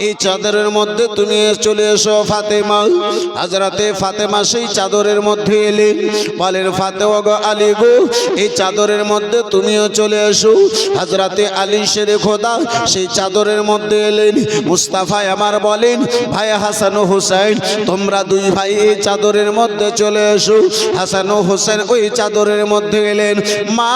এই চাদরের মধ্যে তুমি চলে এসো ফাতেমা। হযরতে ফাতেমা সেই চাদরের মধ্যে এলেন, বলেন ফাতেমা গো, আলী গো, এই চাদরের মধ্যে তুমিও চলে এসো। হযরতে আলী শেরে খোদা সেই চাদরের মধ্যে এলেন। মুস্তাফা আমার বলেন, ভাই হাসান ও হুসাইন, তোমরা দুই ভাই এই চাদরের মধ্যে চলে এসো। হাসান ও হুসাইন ওই চাদরের মধ্যে এলেন। মা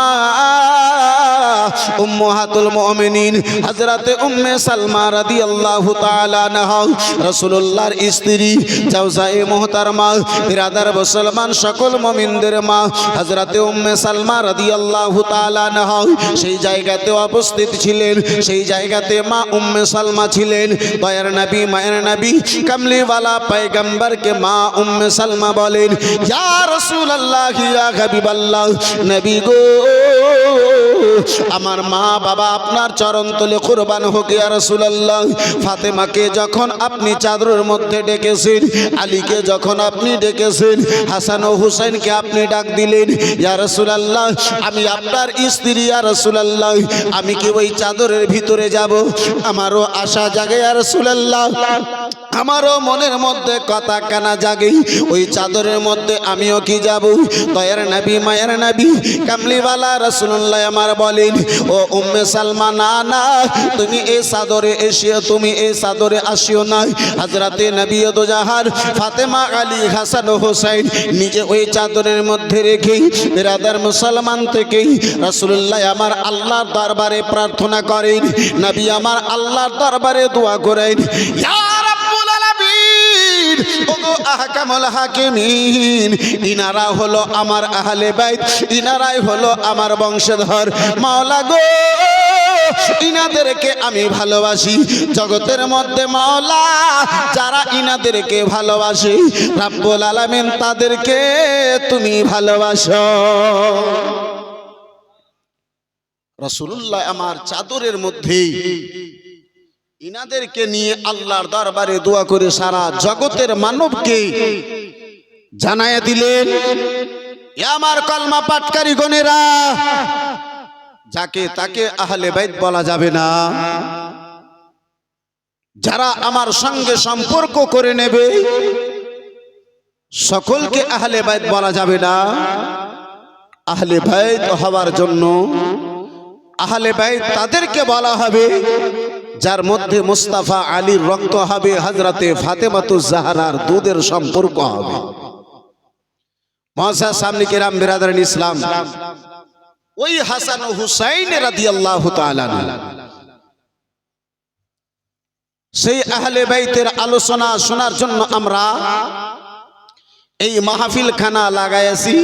উম্মাহাতুল মুমিনিন হযরতে উম্মে সালমা রাদিয়াল্লাহু তাআলা আনহা, রাসূলুল্লাহর স্ত্রী, জাওজায়ে মুহতারমা, বিরাদার মুসলমান সকল মুমিনদের মা হযরতে উম্মে সালমা রাদিয়াল্লাহু তাআলা আনহা সেই জায়গাতে উপস্থিত ছিলেন। সেই জায়গাতে মা উম্মে সালমা ছিলেন। দয়ার নবী, মায়ের নবী, কামলিওয়ালা পয়গম্বরকে মা উম্মে সালমা বলেন, ইয়া রাসূলুল্লাহ, ইয়া হাবিবাল্লাহ, নবী গো, আমার মা বাবা আপনার চরণ তলে কুরবান হোক ইয়া রাসূলুল্লাহ। ফাতেমাকে যখন আপনি চাদরের মধ্যে ডেকেছেন, আলীকে যখন আপনি ডেকেছেন, হাসান ও হুসাইনকে আপনি ডাক দিলেন, ইয়া রাসূলুল্লাহ, আমি আপনার স্ত্রী ইয়া রাসূলুল্লাহ, আমি কি ওই চাদরের ভিতরে যাব? আমারও আশা জাগে ইয়া রাসূলুল্লাহ, আমারও মনের মধ্যে কথা কানা জাগে, ওই চাদরের মধ্যে আমিও কি যাব? দয়ার নবী, মায়ের নবী, কামলিওয়ালা রাসূলুল্লাহ আমার বলেন, ও উম্মে সালমা, না না, তুমি এই চাদরে এসিও, তুমি এই চাদরে আসিও না। হযরতে নবী দো জাহান ফাতেমা, আলী, হাসান ও হুসাইন নিজে ওই চাদরের মধ্যে রেখে বিরাদার মুসলমান থেকে রাসূলুল্লাহ আমার আল্লাহর দরবারে প্রার্থনা করেন, নবী আমার আল্লাহর দরবারে দোয়া করেন, ইয়া রাব্বুল আলামিন, ওগো আহকামুল হাকিমিন, ইনারা হলো আমার আহলে বাইত, ইনারাই হলো আমার বংশধর। মাওলা গো, ইনাদেরকে আমি ভালোবাসি। জগতের মধ্যে মাওলা যারা ইনাদেরকে ভালোবাসে, রাব্বুল আলামিন তাদেরকে তুমি ভালোবাসো। রাসূলুল্লাহ আমার চাদরের মধ্যে ইনাদেরকে নিয়ে আল্লাহর দরবারে দোয়া করে সারা জগতের মানবকে জানায়া দিলেন, আমার কলমা পাঠকারী গণেরা, যাকে তাকে আহলে বাইত বলা যাবে না। যারা আমার সঙ্গে সম্পর্ক করে নেবে সকলকে আহলে বাইত বলা যাবে না। আহলে বাইত হওয়ার জন্য আহলে বাইত তাদেরকে বলা হবে যার মধ্যে মুস্তাফা আলীর রক্ত হবে, হযরতে ফাতেমাতুজ জাহরার দুধের সম্পর্ক হবে। মুআজ্জাজ সামনে কিরাম, বিরাদারান ইসলাম, ওই হাসান ও হুসাইন রাদিয়াল্লাহু তাআলা সেই আহলে বাইতের আলোচনা শোনার জন্য আমরা এই মাহফিল খানা লাগাইছি।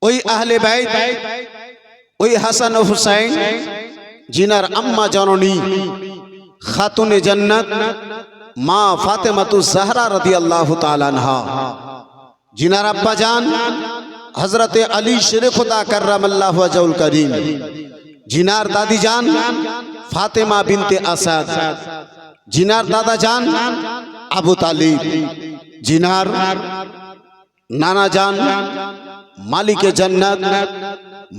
ওই আহলে বাইত, ওই হাসান ও হুসাইন জিনার আম্মা জননী খাতুনে জান্নাত মা ফাতেমাতুজ জাহরা রাদিয়াল্লাহু তাআলা আনহা, জিনার আব্বা জান হযরতে আলী শেরে খোদা কাররামাল্লাহু ওয়াজহুল করিম, জিনার দাদি জান ফাতেমা বিনতে আসাদ, জিনার দাদা জান আবু তালিব, জিনার নানা জান মালিকে জান্নাত,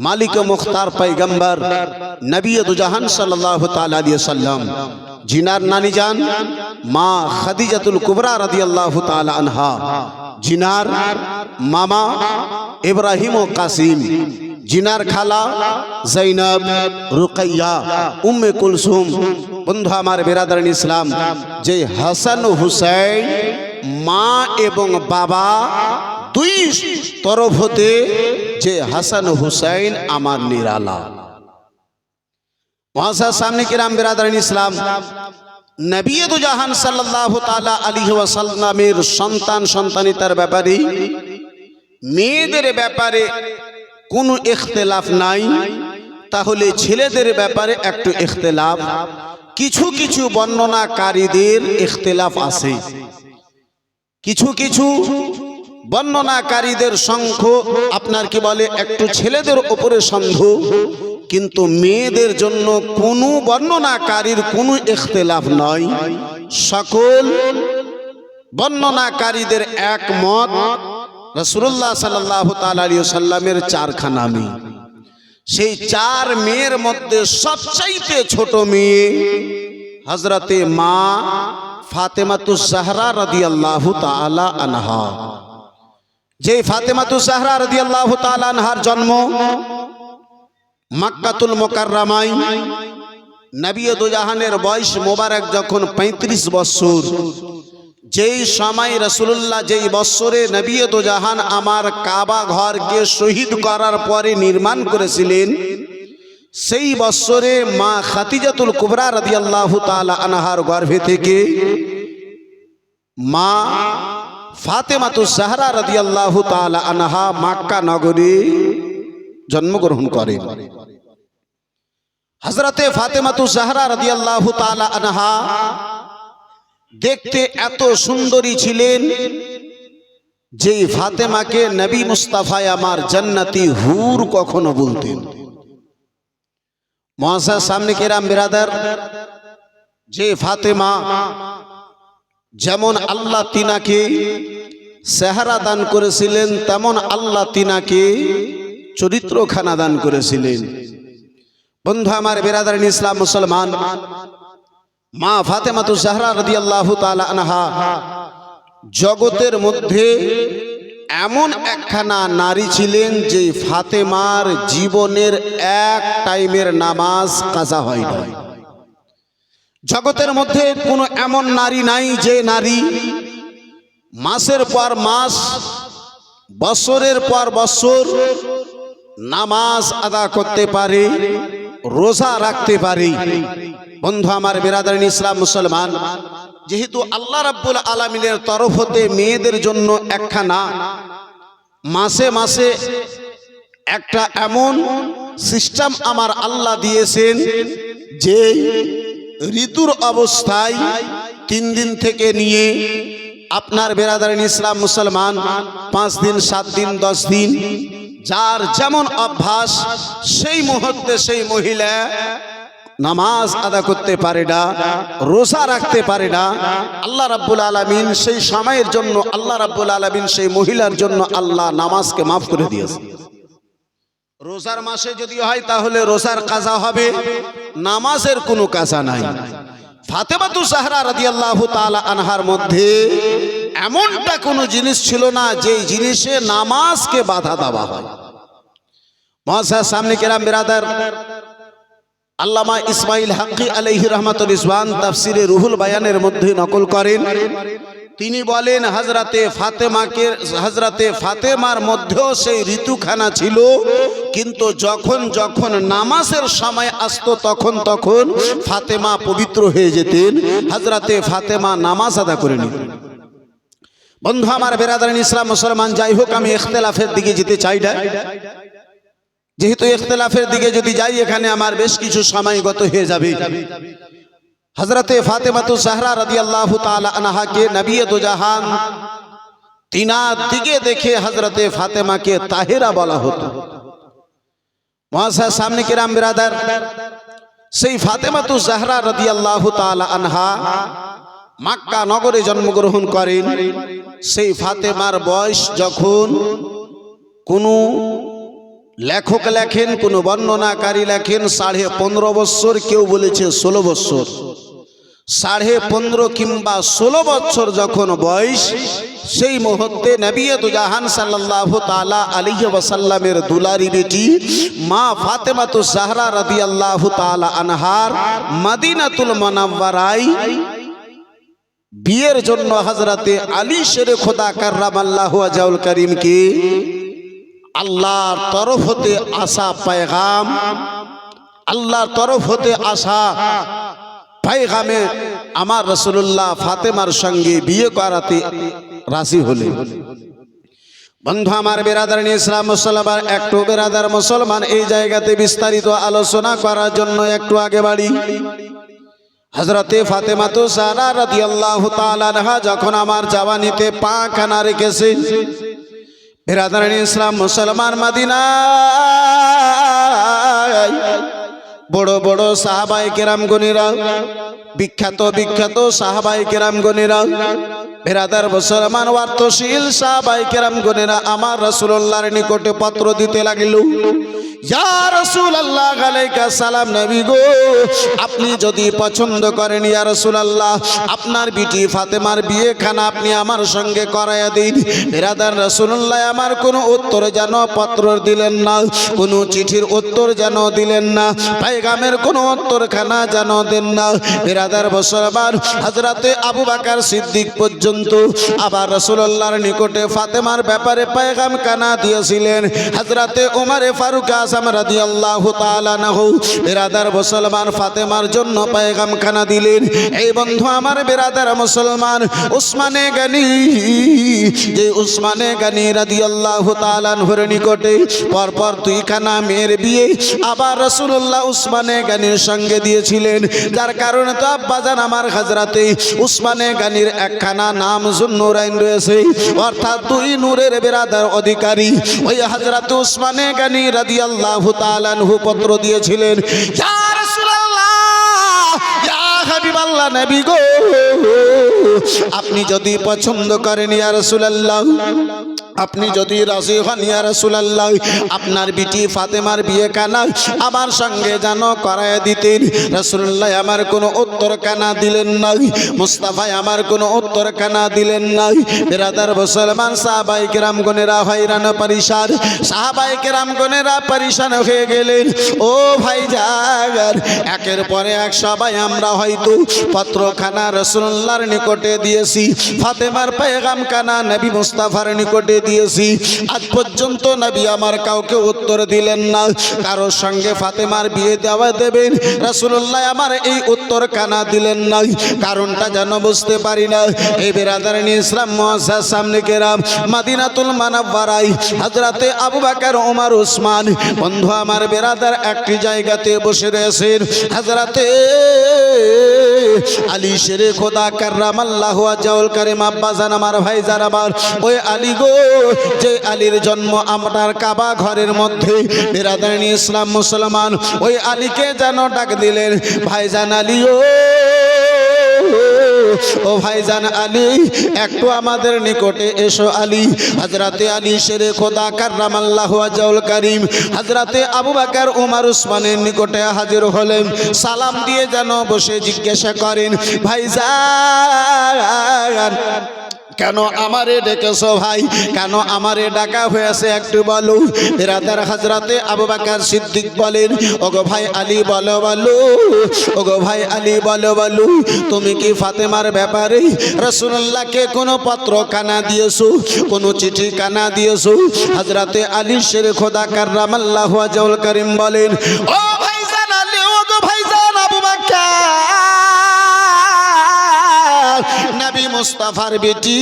মালিক মুখতার পয়গম্বর নবী দু জাহান সাল্লাল্লাহু তাআলা আলাইহি ওয়াসাল্লাম, জিনার নানি জান মা খাদিজাতুল কুবরা রাদিয়াল্লাহু তাআলা আনহা, জিনার মামা ইব্রাহিম ও কাসিম, জিনার খালা জৈনব, রুকাইয়া, উম্মে কুলসুম। বন্ধু আমার, বিরাদারান ইসলাম, যে হাসান ও হুসাইন মা এবং বাবা দুই তরফ হতে যে হাসান হুসাইন আমার নিরালা। মুআজ্জাজ সামনে কিরাম, বিরাদারান ইসলাম, নবী দু জাহান সাল্লাল্লাহু তাআলা আলাইহি ওয়াসাল্লামের সন্তান সন্তানিতার ব্যাপারে, মেয়েদের ব্যাপারে কোনো ইখতিলাফ নাই, তাহলে ছেলেদের ব্যাপারে একটু ইখতিলাফ, কিছু কিছু বর্ণনাকারীদের ইখতিলাফ আছে। কিছু কিছু বর্ণনাকারীদের সংখ্য আপনার কি বলে একটু ছেলেদের উপরে সন্দেহ, কিন্তু মেয়েদের জন্য কোনো বর্ণনাকারীর কোনো ইখতিলাফ নয়। সকল বর্ণনাকারীদের একমত রাসূলুল্লাহ সাল্লাল্লাহু তাআলা আলাইহি ওয়াসাল্লামের চারখানা মেয়ে। সেই চার মেয়ের মধ্যে সবচাইতে ছোট মেয়ে হযরতে মা ফাতেমাতুজ জাহরা রাদিয়াল্লাহু তাআলা আনহা। যে ফাতেমাতুজ জাহরা রাদিয়াল্লাহু তাআলা আনহার জন্ম মক্কাতুল মুকাররমায়। নবী দু জাহানের বয়স মোবারক যখন 35 বছর, যেই সময় রাসূলুল্লাহ যেই বছরে নবী দু জাহান আমার কাবা ঘরকে শহীদ করার পরে নির্মাণ করেছিলেন, সেই বছরে মা খাদিজাতুল কুবরা রাদিয়াল্লাহু তাআলা আনহার গর্ভে থেকে মা ফাতেমাতুজ জাহরা রাদিয়াল্লাহু তাআলা আনহা মক্কা নগরে জন্মগ্রহণ করেন। হযরতে ফাতেমাতুজ জাহরা রাদিয়াল্লাহু তাআলা আনহা দেখতে এত সুন্দরী ছিলেন যে ফাতেমাকে নবী মুস্তাফা আমার জান্নাতি হুর কখনো বলতেন। মুআজ্জাজ সামনে কেরাম বিরাদার, যে ফাতেমা যেমন আল্লাহ তিনাকে চেহারা দান করেছিলেন, তেমন আল্লাহ তিনাকে চরিত্রখানা দান করেছিলেন। বন্ধু আমার বিরাদারিন ইসলাম মুসলমান, মা ফাতেমাতুজ জাহরা রাদিয়াল্লাহু তাআলা আনহা জগতের মধ্যে এমন একখানা নারী ছিলেন যে ফাতেমার জীবনের এক টাইমের নামাজ কাজা হয় না। জগতের মধ্যে কোনো এমন নারী নাই যে নারী মাসের পর মাস, বছরের পর বছর নামাজ আদা করতে পারে, রোজা রাখতে পারে। বন্ধু আমার বিরাদারিন ইসলাম মুসলমান, যেহেতু আল্লাহ রাব্বুল আলামিনের তরফ হতে মেয়েদের জন্য একখানা মাসে মাসে একটা এমন সিস্টেম আমার আল্লাহ দিয়েছেন যে ঋতুর অবস্থায় 3 দিন থেকে নিয়ে আপনার বিরাদারিন ইসলাম মুসলমান 5 দিন, 7 দিন, 10 দিন, যার যেমন অভ্যাস সেই মুহূর্তে সেই মহিলা নামাজ আদা করতে পারে না, রোজা রাখতে পারে না। আল্লাহ রাব্বুল আলামিন সেই সময়ের জন্য, আল্লাহ রাব্বুল আলামিন সেই মহিলার জন্য আল্লাহ নামাজকে মাফ করে দিয়েছে। রোজার মাসে যদি হয় তাহলে রোজার কাজা হবে, নামাজের কোনো কাজা নাই। ফাতেমাতুজ জাহরা রাদিয়াল্লাহু তাআলা আনহার মধ্যে এমনটা কোনো জিনিস ছিল না যে জিনিসে নামাজকে বাধা দেওয়া হয়। মুআজ্জাজ সামনে কেরাম বিরাদার, আল্লামা ইসমাইল হাক্কি আলাইহি রাহমাতুল ইসবান তাফসিরে রুহুল বায়ানের মধ্যে নকল করেন। তিনি বলেন হযরতে ফাতেমার মধ্যেও সেই ঋতুখানা ছিল, কিন্তু যখন যখন নামাজের সময় আসতো তখন তখন ফাতেমা পবিত্র হয়ে যেতেন, হযরতে ফাতেমা নামাজ আদা করে নিতেন। বন্ধু আমার বিরাদারিন ইসলাম মুসলমান, যাই হোক আমি ইখতিলাফের দিকে যেতে চাই না। যেহেতু ইখতিলাফের দিকে যদি যাই এখানে আমার বেশ কিছু সময় গত হয়ে যাবে। হযরতে ফাতেমাতুজ জাহরা রাদিয়াল্লাহু তাআলা আনহাকে নবী দু জাহান তিনার দিকে দেখে হযরতে ফাতেমাকে তাহেরা বলা হতো। মুআজ্জাজ সামনে কিরাম বিরাদার, সেই ফাতেমাতুজ জাহরা রাদিয়াল্লাহু তাআলা আনহা মক্কা নগরে জন্মগ্রহণ করেন। সেই ফাতেমার বয়স যখন কোনো লেখক লেখেন, কোন বর্ণনাকারী লেখেন 15.5 বছর, কেউ বলেছে 16 বছর। 15.5 কিংবা 16 বছর যখন বয়স, সেই মুহূর্তে নবী দু জাহান সাল্লাল্লাহু তাআলা আলাইহি ওয়াসাল্লামের দুলারি বেটি মা ফাতেমাতুজ জাহরা রাদিয়াল্লাহু তাআলা আনহার মদিনাতুল মুনাওয়ারায় বিয়ের জন্য হযরতে আলী শেরে খোদা কাররামাল্লাহু ওয়াজহুল কারীমকে আল্লাহর তরফ হতে আসা পেগাম, আল্লাহর তরফ হতে আসা পেগামে আমার রাসূলুল্লাহ ফাতেমার সঙ্গে বিয়ে করাতে রাজি হলেন। বন্ধু আমার বিরাদারিন ইসলাম মুসলমান, একটু বিরাদার মুসলমান এই জায়গাতে বিস্তারিত আলোচনা করার জন্য একটু আগে বাড়ি। হযরতে ফাতেমাতুজ জাহরা রাদিয়াল্লাহু তাআলা আনহা যখন আমার জাওয়ানিতে পা খানা রেখেছেন, বিরাদারিন ইসলাম মুসলমান, মদিনায় বড় বড় সাহাবায়ে কেরাম গণেরা, বিখ্যাত বিখ্যাত সাহাবায়ে কেরাম গণেরা, বিরাদার মুসলমান ওয়ার্তশীল সাহাবায়ে কেরাম গণেরা আমার রাসূলুল্লাহর নিকটে পত্র দিতে লাগিল, ইয়া রাসূলুল্লাহ আলাইকা সালাম, নবী গো আপনি যদি পছন্দ করেন ইয়া রাসূলুল্লাহ আপনার বিটি ফাতেমার বিয়েখানা আপনি আমার সঙ্গে করায়া দিন। বিরাদার রাসূলুল্লাহ আমার কোনো উত্তর যেন পত্র দিলেন না, কোনো চিঠির উত্তর যেন দিলেন না, পায়গামের কোনো উত্তরখানা যেন দেন না। বিরাদার মুসলমান হযরতে আবু বকর সিদ্দিক পর্যন্ত আবার রাসূলুল্লাহর নিকটে ফাতেমার ব্যাপারে পায়গাম কানা দিয়েছিলেন। হযরতে ওমরে ফারুক আযম রাদিয়াল্লাহু তাআলা আনহু বিরাদার মুসলমান ফাতেমার জন্য পায়গাম খানা দিলেন। এই বন্ধু আমার বিরাদার মুসলমান উসমানে গনি, যে উসমানে গনি রাদিয়াল্লাহু তাআলা আনহুর নিকটে পরপর দুইখানা মেয়ের বিয়ে আবার রাসূলুল্লাহ উসমানে গনির সঙ্গে দিয়েছিলেন, যার কারণে তো আব্বাজান আমার হযরতে উসমানে গনির একখানা নাম যুন্নুরাইন রয়েছে, অর্থাৎ দুই নূরের বিরাদার অধিকারী ওই হযরত উসমানে গনি রাদিয়াল্লাহু তাআলা আনহু পত্র দিয়েছিলেন। ইয়া রাসূলুল্লাহ, ইয়া হাবিবাল্লাহ, নবী গো আপনি যদি পছন্দ করেন ইয়া রাসূলুল্লাহ, আপনি যদি রাজি হন ইয়া রাসূলুল্লাহ আপনার বিটি ফাতেমার বিয়ে কানা আমার সঙ্গে যেন করায় দিতেন। রাসূলুল্লাহ আমার কোনো উত্তর কানা দিলেন না, মুস্তাফা আমার কোনো উত্তর কানা দিলেন না। বিরাদার মুসলমান সাহাবায়ে কেরাম গণেরা হয়রান পরিশান, সাহাবায়ে কেরাম গণেরা পরিশান হয়ে গেলেন। ও ভাইজান, একের পরে এক সবাই আমরা হয়তো পত্রখানা রাসূলুল্লাহর নিকটে দিয়েছি, ফাতেমার পেগাম কানা নবী মুস্তাফার নিকটে দিয়েছি, আজ পর্যন্ত নবী আমার কাউকে উত্তর দিলেন না। কারোর সঙ্গে ফাতেমার বিয়ে দেওয়া দেবেন রাসূলুল্লাহ আমার এই উত্তর কানা দিলেন না, কারণটা যেন বুঝতে পারি না। এই বিরাদারানি ইসলাম মুআজ্জাজ সামনে কেরাম মদিনাতুল মুনাওয়ারায় হযরতে আবু বকর ওমর উসমান বন্ধু আমার বিরাদার একটি জায়গাতে বসে রয়েছেন। হযরতে আলী শেরে খোদা কাররামাল্লাহু ওয়াজহুল কারীম আব্বাজান আমার ভাইজান আমার ওই আলী গো, যে আলীর জন্ম আপনার কাবা ঘরের মধ্যে, বিরাদারানি ইসলাম মুসলমান ওই আলীকে যেন ডাক দিলেন, ভাইজান আলী ও ভাইজান আলী একটু আমাদের নিকটে এসো আলী। হযরতে আলী শেরে খোদা কাররামাল্লাহু ওয়াজহুল কারীম হযরতে আবু বকর ওমর উসমানের নিকটে হাজির হলেন। সালাম দিয়ে যেন বসে জিজ্ঞাসা করেন, ভাইজান কেন আমারে ডেকেছো ভাই, কেন আমারে ডাকা হয়েছে একটু বলো। বিরাদার হযরতে আবু বকর সিদ্দিক বলেন, ওগো ভাই আলী বলো বলো, ওগো ভাই আলী বলো বলো, তুমি কি ফাতেমার ব্যাপারে রাসূলুল্লাহকে কোনো পত্র কানা দিয়েছো, কোনো চিঠি কানা দিয়েছো? হযরতে আলী শেরে খোদা কাররামাল্লাহু ওয়াজহুল কারীম বলেন, ও ভাইজান আলী, ওগো ভাইজান আবু বকর, নবী মুস্তাফার বেটি,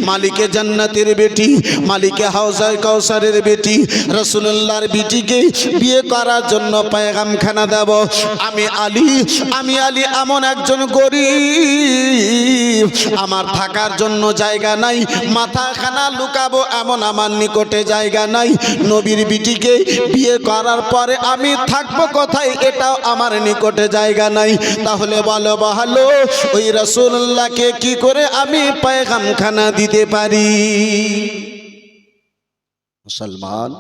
মালিকে জান্নাতের বেটি, মালিকে হাউজায়ে কাউসারের বেটি, রাসূলুল্লাহর বেটিকে বিয়ে করার জন্য পেগাম খানা দেব। আমি আলী এমন একজন গরীব, আমার থাকার জন্য জায়গা নাই, মাথা খানা লুকাবো এমন আমার নিকটে জায়গা নাই। নবীর বেটিকে বিয়ে করার পরে আমি থাকবো কোথায়, এটাও আমার নিকটে জায়গা নাই। তাহলে বলো ভালো, ওই রাসূলুল্লাহকে কি করে আমি পেগাম খানা দিতে পারি? মুসলমান,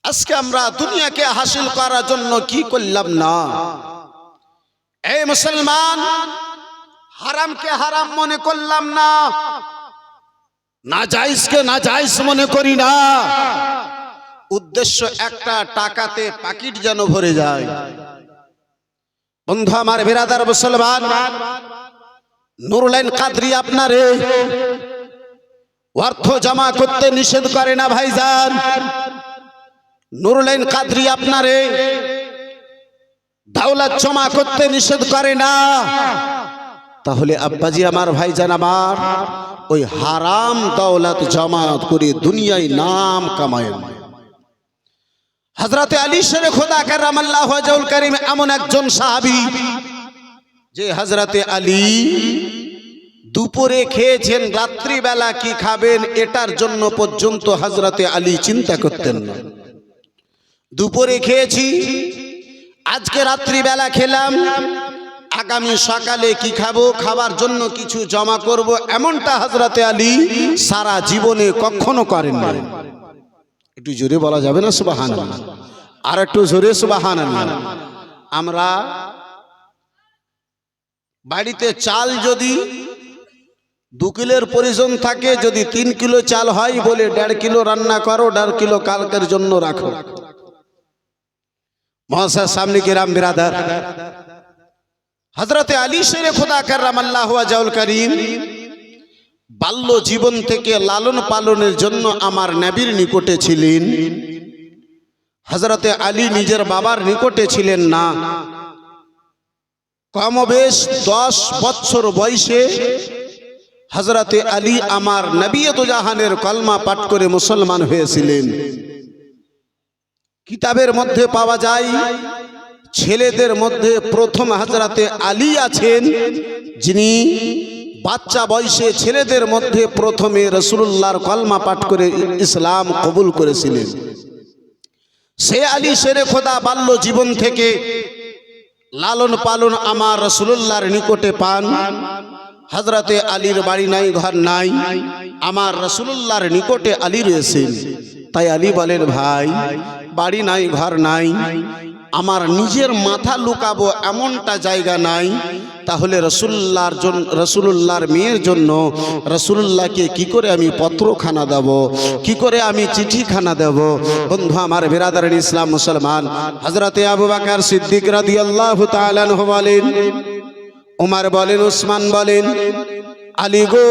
আজকে আমরা দুনিয়াকে হাসিল করার জন্য কি করলাম না? এই মুসলমান, হারামকে হারাম মনে করলাম না, নাজায়েজকে নাজায়েজ মনে করি না। উদ্দেশ্য একটা, টাকাতে পাকিট যেন ভরে যায়। বন্ধু আমার বিরাদার মুসলমান, নুরুল কাদরি আপনারে অর্থ জমা করতে নিষেধ করে না ভাইজান। নুরুল কাদরি আপনারে দৌলত জমা করতে নিষেধ করে না। তাহলে আব্বাজি আমার ভাইজান আমার, ওই হারাম দৌলত জমা করে দুনিয়ায় নাম কামায়। হযরতে আলী শেরে খোদা কাররামাল্লাহু ওয়াজহুল কারীম এমন একজন সাহাবী, যে হযরতে আলী দুপুরে খেয়েছেন, রাত্রিবেলা কি খাবেন এটার জন্য পর্যন্ত হযরতে আলী চিন্তা করতেন না। দুপুরে খেয়েছি, আজকে রাত্রিবেলা খেলাম, আগামী সকালে কি খাবো, খাবার জন্য কিছু জমা করব, এমনটা হযরতে আলী সারা জীবনে কখনো করেন না। একটু জোরে বলা যাবে না সুবহানাল্লাহ? আর একটু জোরে সুবহানাল্লাহ। আমরা বাড়িতে চাল যদি 2 কিলোর প্রয়োজন থাকে, যদি 3 কিলো চাল হয় বলে 1.5 কিলো রান্না করো, 1.5 কিলো কালকের জন্য রাখো। মহাশয় সামনে কিরাম বিরাদার, হযরতে আলী শেরে খোদা কাররামাল্লাহু ওয়াজহুল করিম বাল্য জীবন থেকে লালন পালনের জন্য আমার নবীর নিকটে ছিলেন। হযরতে আলী নিজের বাবার নিকটে ছিলেন না। কমবেশ 10 বছর বয়সে হযরতে আলী আমার নবী তো জাহানের কলমা পাঠ করে মুসলমান হয়েছিলেন। কিতাবের মধ্যে পাওয়া যায় ছেলেদের মধ্যে প্রথম হযরতে আলী আছেন, যিনি বাচ্চা বয়সে ছেলেদের মধ্যে প্রথমে রাসূলুল্লাহর কলমা পাঠ করে ইসলাম কবুল করেছিলেন। সে আলী শেরে খোদা বাল্য জীবন থেকে লালন পালন আমার রাসূলুল্লাহর নিকটে পান। হযরতে আলীর বাড়ি নাই, ঘর নাই, আমার রাসূলুল্লাহর নিকটে আলী রয়েছেন। তাই আলী বলেন, ভাই বাড়ি নাই, ঘর নাই, আমার নিজের মাথা লুকাবো এমনটা জায়গা নাই, তাহলে রাসূলুল্লাহর মেয়ের জন্য রাসূলুল্লাহকে কি করে আমি পত্রখানা দেব, কি করে আমি চিঠিখানা দেব? বন্ধু আমার বিরাদারিন ইসলাম মুসলমান, হযরতে আবু বকর সিদ্দিক রাদিয়াল্লাহু তাআলা আনহু বলেন, উমর বলেন, উসমান বলেন, আলী গো,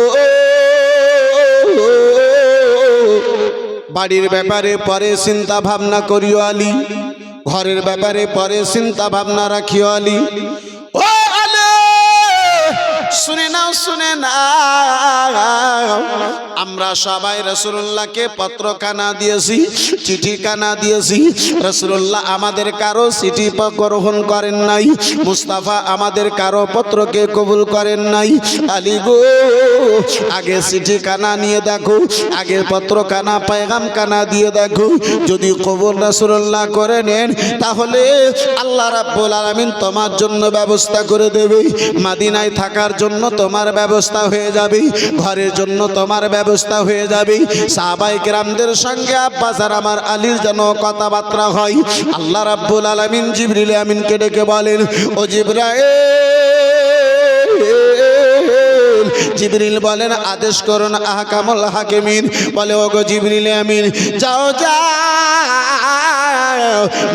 বাড়ির ব্যাপারে পরে চিন্তা ভাবনা করিও আলী, ঘরের ব্যাপারে পরে চিন্তা ভাবনা রাখিও আলী। ও আলী, শুনে নাও, শুনে নাও, আমরা সবাই রাসূলুল্লাহকে পত্রখানা দিয়েছি, চিঠিখানা দিয়েছি। রাসূলুল্লাহ আমাদের কারো চিঠি গ্রহণ করেন নাই, মুস্তাফা আমাদের কারো পত্রকে কবুল করেন নাই। আলী গো, আগে চিঠিখানা নিয়ে দেখো, আগে পত্রখানা পেগামখানা দিয়ে দেখো, যদি কবুল রাসূলুল্লাহ করে নেন তাহলে আল্লাহ রাব্বুল আলামিন তোমার জন্য ব্যবস্থা করে দেবে। মদিনায় থাকার জন্য তোমার ব্যবস্থা হয়ে যাবে, ঘরের জন্য তোমার ব্যবস্থা হয়ে যাবে। সাহাবায়ে কেরামদের সঙ্গে আব্বাস আর আমার আলীর যেন কথাবার্তা হয়। আল্লাহ রাব্বুল আলামিন জিবরিল আমিনকে ডেকে বলেন, ও জিবরাইল, জিবরিল বলেন, আদেশ করুন আহকামুল হাকিমিন। বলে, ওগো জিবরিল আমিন, যাও যাও,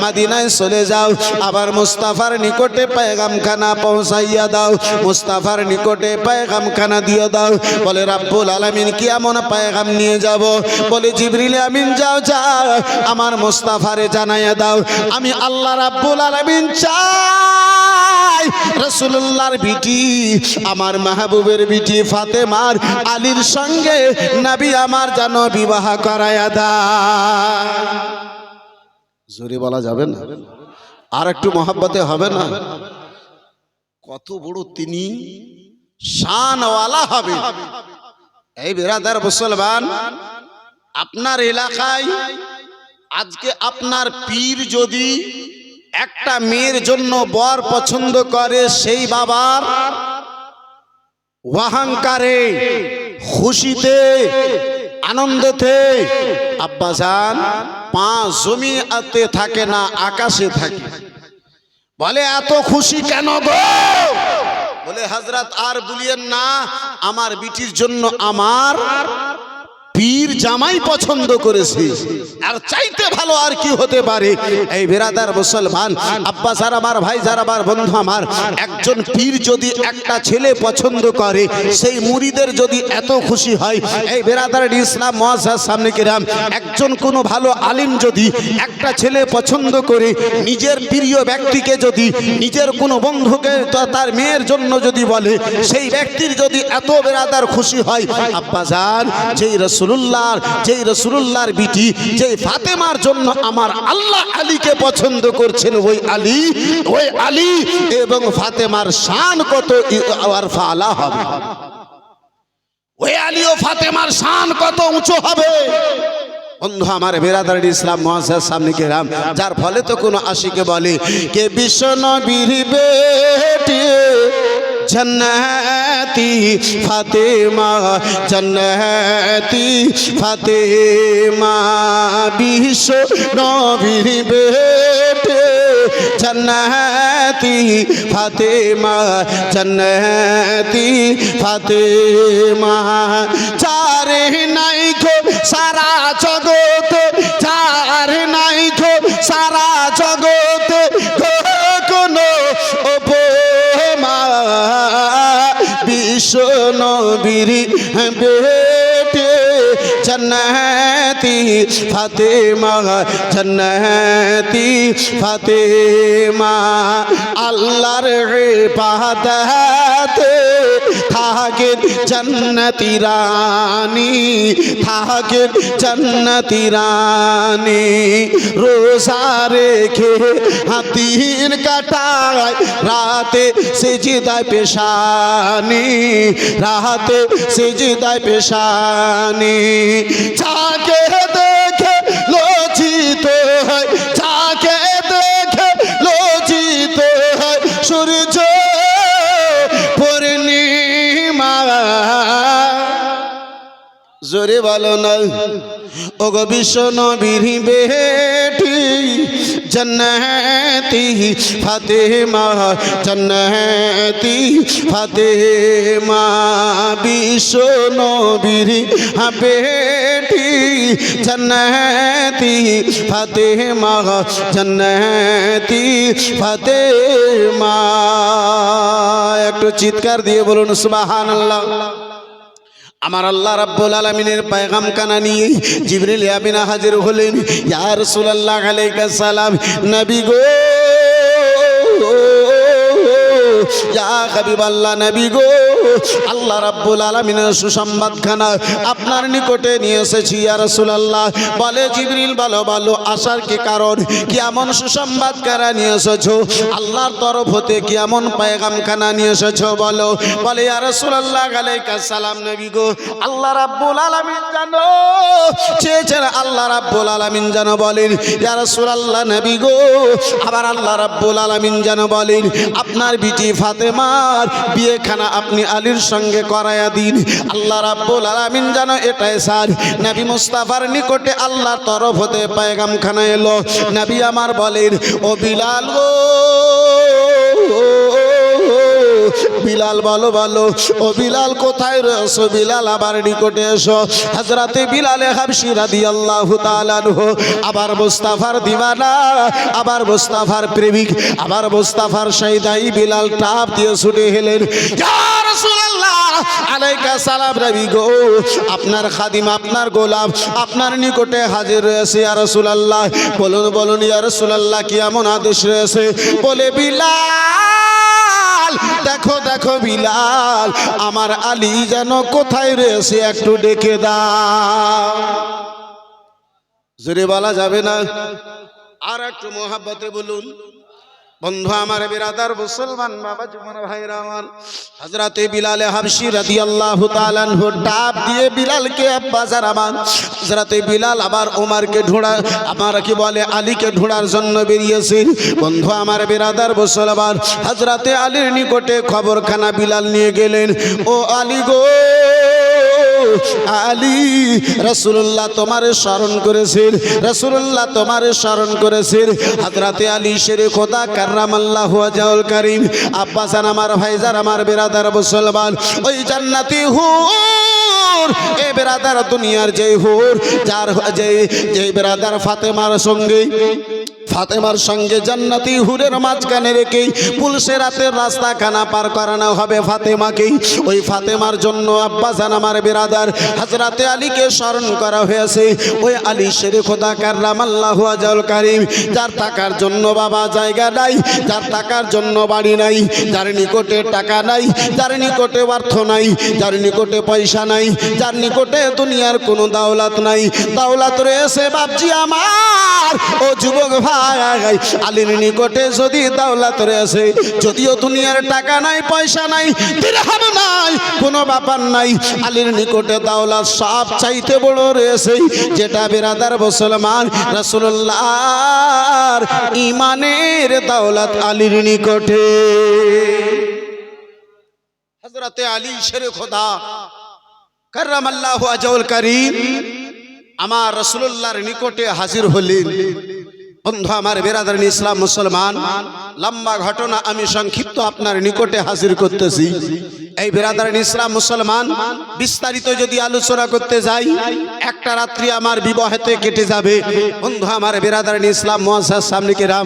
মদিনায় চলে যাও, আবার মুস্তাফার নিকটে পেগামখানা পৌঁছাইয়া দাও, মুস্তাফার নিকটে পেগামখানা দিয়ে দাও। বলে, রাব্বুল আলামিন কি এমন পেগাম নিয়ে যাব? বলে, জিবরিল আমিন, যাও যাও, আমার মুস্তাফারে জানাইয়া দাও, আমি আল্লাহ রাব্বুল আলামিন চাই রাসূলুল্লাহর বিটি, আমার মাহবুবের বিটি ফাতেমার আলীর সঙ্গে নবী আমার যেন বিবাহ করায়া দেয়। জোরে বলা যাবে না? আর একটু মহব্বতে হবে না? কত বড় তিনি শানওয়ালা হবে। এই বিরাদার মুসলমান, আপনার এলাকায় আজকে আপনার পীর যদি একটা মেয়ের জন্য বর পছন্দ করে, সেই বাবার অহংকারে, খুশিতে, আনন্দেতে আব্বাজান পা জমিতে থাকে না, আকাশে থাকে। বলে, এত খুশি কেন গো? বলে, হযরত আর বলিয়েন না, আমার বিটির জন্য আমার পীর জামাই পছন্দ করেছে, আর চাইতে ভালো আর কি হতে পারে? এই বিরাদার মুসলমান, আব্বাস আর আমার ভাই, যারা আমার বন্ধু আমার, একজন পীর যদি একটা ছেলে পছন্দ করে, সেই মুরিদের যদি এত খুশি হয়, এই বিরাদার ইসলাম মুআজ্জাজ সামনে কিরাম, একজন কোনো ভালো আলিম যদি একটা ছেলে পছন্দ করে, নিজের প্রিয় ব্যক্তিকে যদি, নিজের কোনো বন্ধুকে তার মেয়ের জন্য যদি বলে, সেই ব্যক্তির যদি এত বিরাদার খুশি হয়, আব্বাজান, যেই রাসূলুল্লাহর বিটি, যেই ফাতেমার জন্য আমার আল্লাহ আলীকে পছন্দ করছেন, ওই আলী এবং ফাতেমার শান কত আর ফালা হবে, ওই আলী ও ফাতেমার শান কত উঁচু হবে। বন্ধু আমার বিরাদার ইসলাম মুআজ্জাজ সামনে কিরাম, যার ফলে তো কোনো আশিকে বলে কে বিশ্ব নবীর বেটি জান্নাত জান্নাতি ফাতেমা জান্নাতি ফাতেমা বিশ্ব নবীর বেটে জান্নাতি ফাতেমা জান্নাতি ফাতেমা চারে নাই গো সারা জগতে চার নাই গো সারা জগতে কোনো উপমা বিশ্ব নবীর বেটে জান্নাতি ফাতেমা জান্নাতি ফাতেমা আল্লাহর ইবাদতে থাকে জান্নাতি রানী থাকে জান্নাতি রানী রোজা রেখে দিন কাটায় রাতে সিজদায় পেশানি রাতে সিজদায় পেশানি যাকে দেখে লজ্জিত হয় যাকে দেখে লজ্জিত হয় সূর্য পূর্ণিমা জোরে বলো না ওগো বিশ্ব নবীর বেটি জান্নাতি ফাতেমা জান্নাতি ফাতেমা বিশ্ব নবীর বেটি জান্নাতি ফাতেমা জান্নাতি ফাতেমা একটু চিৎকার দিয়ে বলুন সুবহানাল্লাহ। আমার আল্লাহ রাব্বুল আলামিনের পয়গাম কানা নিয়ে জিবরিল আমিন হাজির হলেন। ইয়া রাসূলুল্লাহ আলাইহিস সালাম নবী গো ইয়া হাবিবাল্লাহ নবী গো আল্লাহ রাব্বুল আলামিনের সুসংবাদ খানা আপনার নিকটে নিয়ে এসেছি ইয়া রাসূলুল্লাহ। বলে জিবরিল বলো বলো আসার কি কারণ কি এমন সুসংবাদ কারা নিয়ে এসেছো আল্লাহর তরফ হতে কি এমন পয়গাম খানা নিয়ে এসেছো বলো। বলে ইয়া রাসূলুল্লাহ আলাইহিস সালাম নবী গো আল্লাহ রাব্বুল আলামিন জানো চেয়েছেন আল্লাহ রাব্বুল আলামিন জানো বলেন ইয়া রাসূলুল্লাহ নবী গো আবার আল্লাহ রাব্বুল আলামিন জানো বলেন আপনার বিটি ফাতেমার বিয়েখানা আপনি আলীর সঙ্গে করায়া দিন। আল্লাহ রাব্বুল আলামিন জানো এটাই স্যার নবী মুস্তাফার নিকটে আল্লাহর তরফ হতে পয়গাম খানা এলো। নবী আমার বলেন ও বিলাল গো বিলাল বলো বলো ও বিলাল কোথায় রয়েছো বিলাল আবার নিকটে এসো। হযরতে বিলালে হাবশী রাদিয়াল্লাহু তাআলা আনহু আবার মুস্তাফার দিওয়ানা আবার মুস্তাফার প্রেমিক আবার মুস্তাফার শহীদাই বিলাল টাপ দিয়ে ছুটে এলেন। ইয়া রাসূলুল্লাহ আলাইকা সালাম নবী গো আপনার খাদিম আপনার গোলাম আপনার নিকটে হাজির রয়েছে ইয়া রাসূলুল্লাহ। বলুন বলুন ইয়া রাসূলুল্লাহ কি এমন আদেশ রয়েছে। বলে বিলাল দেখো দেখো বিলাল আমার আলী যেন কোথায় রয়েছে একটু ডেকে দাও। জোরে বলা যাবে না আর একটু মোহাব্বতে বলুন। বন্ধু আমার বিরাদার মুসলমান বাবা জীবন ভাইরা আমার হযরতে বিলালে হাবশী রাদিয়াল্লাহু তাআলা আনহু ডাব দিয়ে বিলালকে বাজার আমার হযরতে বিলাল আবার ওমরকে ঢোড়া আমার কি বলে আলীকে ঢোড়ার জন্য বেরিয়েছেন। বন্ধু আমার বিরাদার মুসলমান হযরতে আলীর নিকটে খবরখানা বিলাল নিয়ে গেলেন। ও আলী গো আলী রাসূলুল্লাহ তোমারে স্মরণ করেছেন রাসূলুল্লাহ তোমারে স্মরণ করেছেন। হযরতে আলী শেরে খোদা কাররামাল্লাহু ওয়াজহুল কারীম আব্বাসান আমার ভাইজান আমার বিরাদার মুসলমান ওই জান্নাতি হুর এ বিরাদার দুনিয়ার যেই হুর যার যেই বিরাদার ফাতেমার সঙ্গে জান্নাতি হুরের মাঝখানে রেখে পুলসেরাতের রাস্তা খানা পার করানো হবে ফাতেমাকেই। ওই ফাতেমার জন্য আব্বাসান আমার বিরাদার হযরতে আলীকে স্মরণ করা হয়েছে। ওই আলী শেরে খোদা কাররামাল্লাহু ওয়াজহুল কারীম যার টাকার জন্য বাবা জায়গা নাই যার টাকার জন্য বাড়ি নাই যার নিকটে টাকা নাই যার নিকটে অর্থ নাই যার নিকটে পয়সা নাই যার নিকটে দুনিয়ার কোনো দাওলাত নাই দাওলাত রয়েছে বাপজি আমার ও যুবক ভাই আলীর নিকটে যদি দাওলাত রয়েছে যদিও দুনিয়ার টাকা নাই পয়সা নাই দিরহাম নাই কোনো ব্যাপার নাই আলীর নিকটে দাওলাত সব চাইতে বড় রয়েছে যেটা বিরাদার মুসলমান রাসূলুল্লাহর ঈমানের দাওলাত আলীর নিকটে। হযরতে আলী শেরে খোদা কাররামাল্লাহু ওয়াজহুল কারীম আমার রাসূলুল্লাহর নিকটে হাজির হলেন। বন্ধু আমার বিরাদরান ইসলাম মুসলমান, লম্বা ঘটনা আমি সংক্ষিপ্ত আপনার নিকটে হাজির করতেছি। এই বিরাদরান ইসলাম মুসলমান, বিস্তারিত যদি আলোচনা করতে যাই একটা রাত্রি আমার বিবাহেতে কেটে যাবে। বন্ধু আমার বিরাদরান ইসলাম মুআজ্জাজ সামনে কিরাম,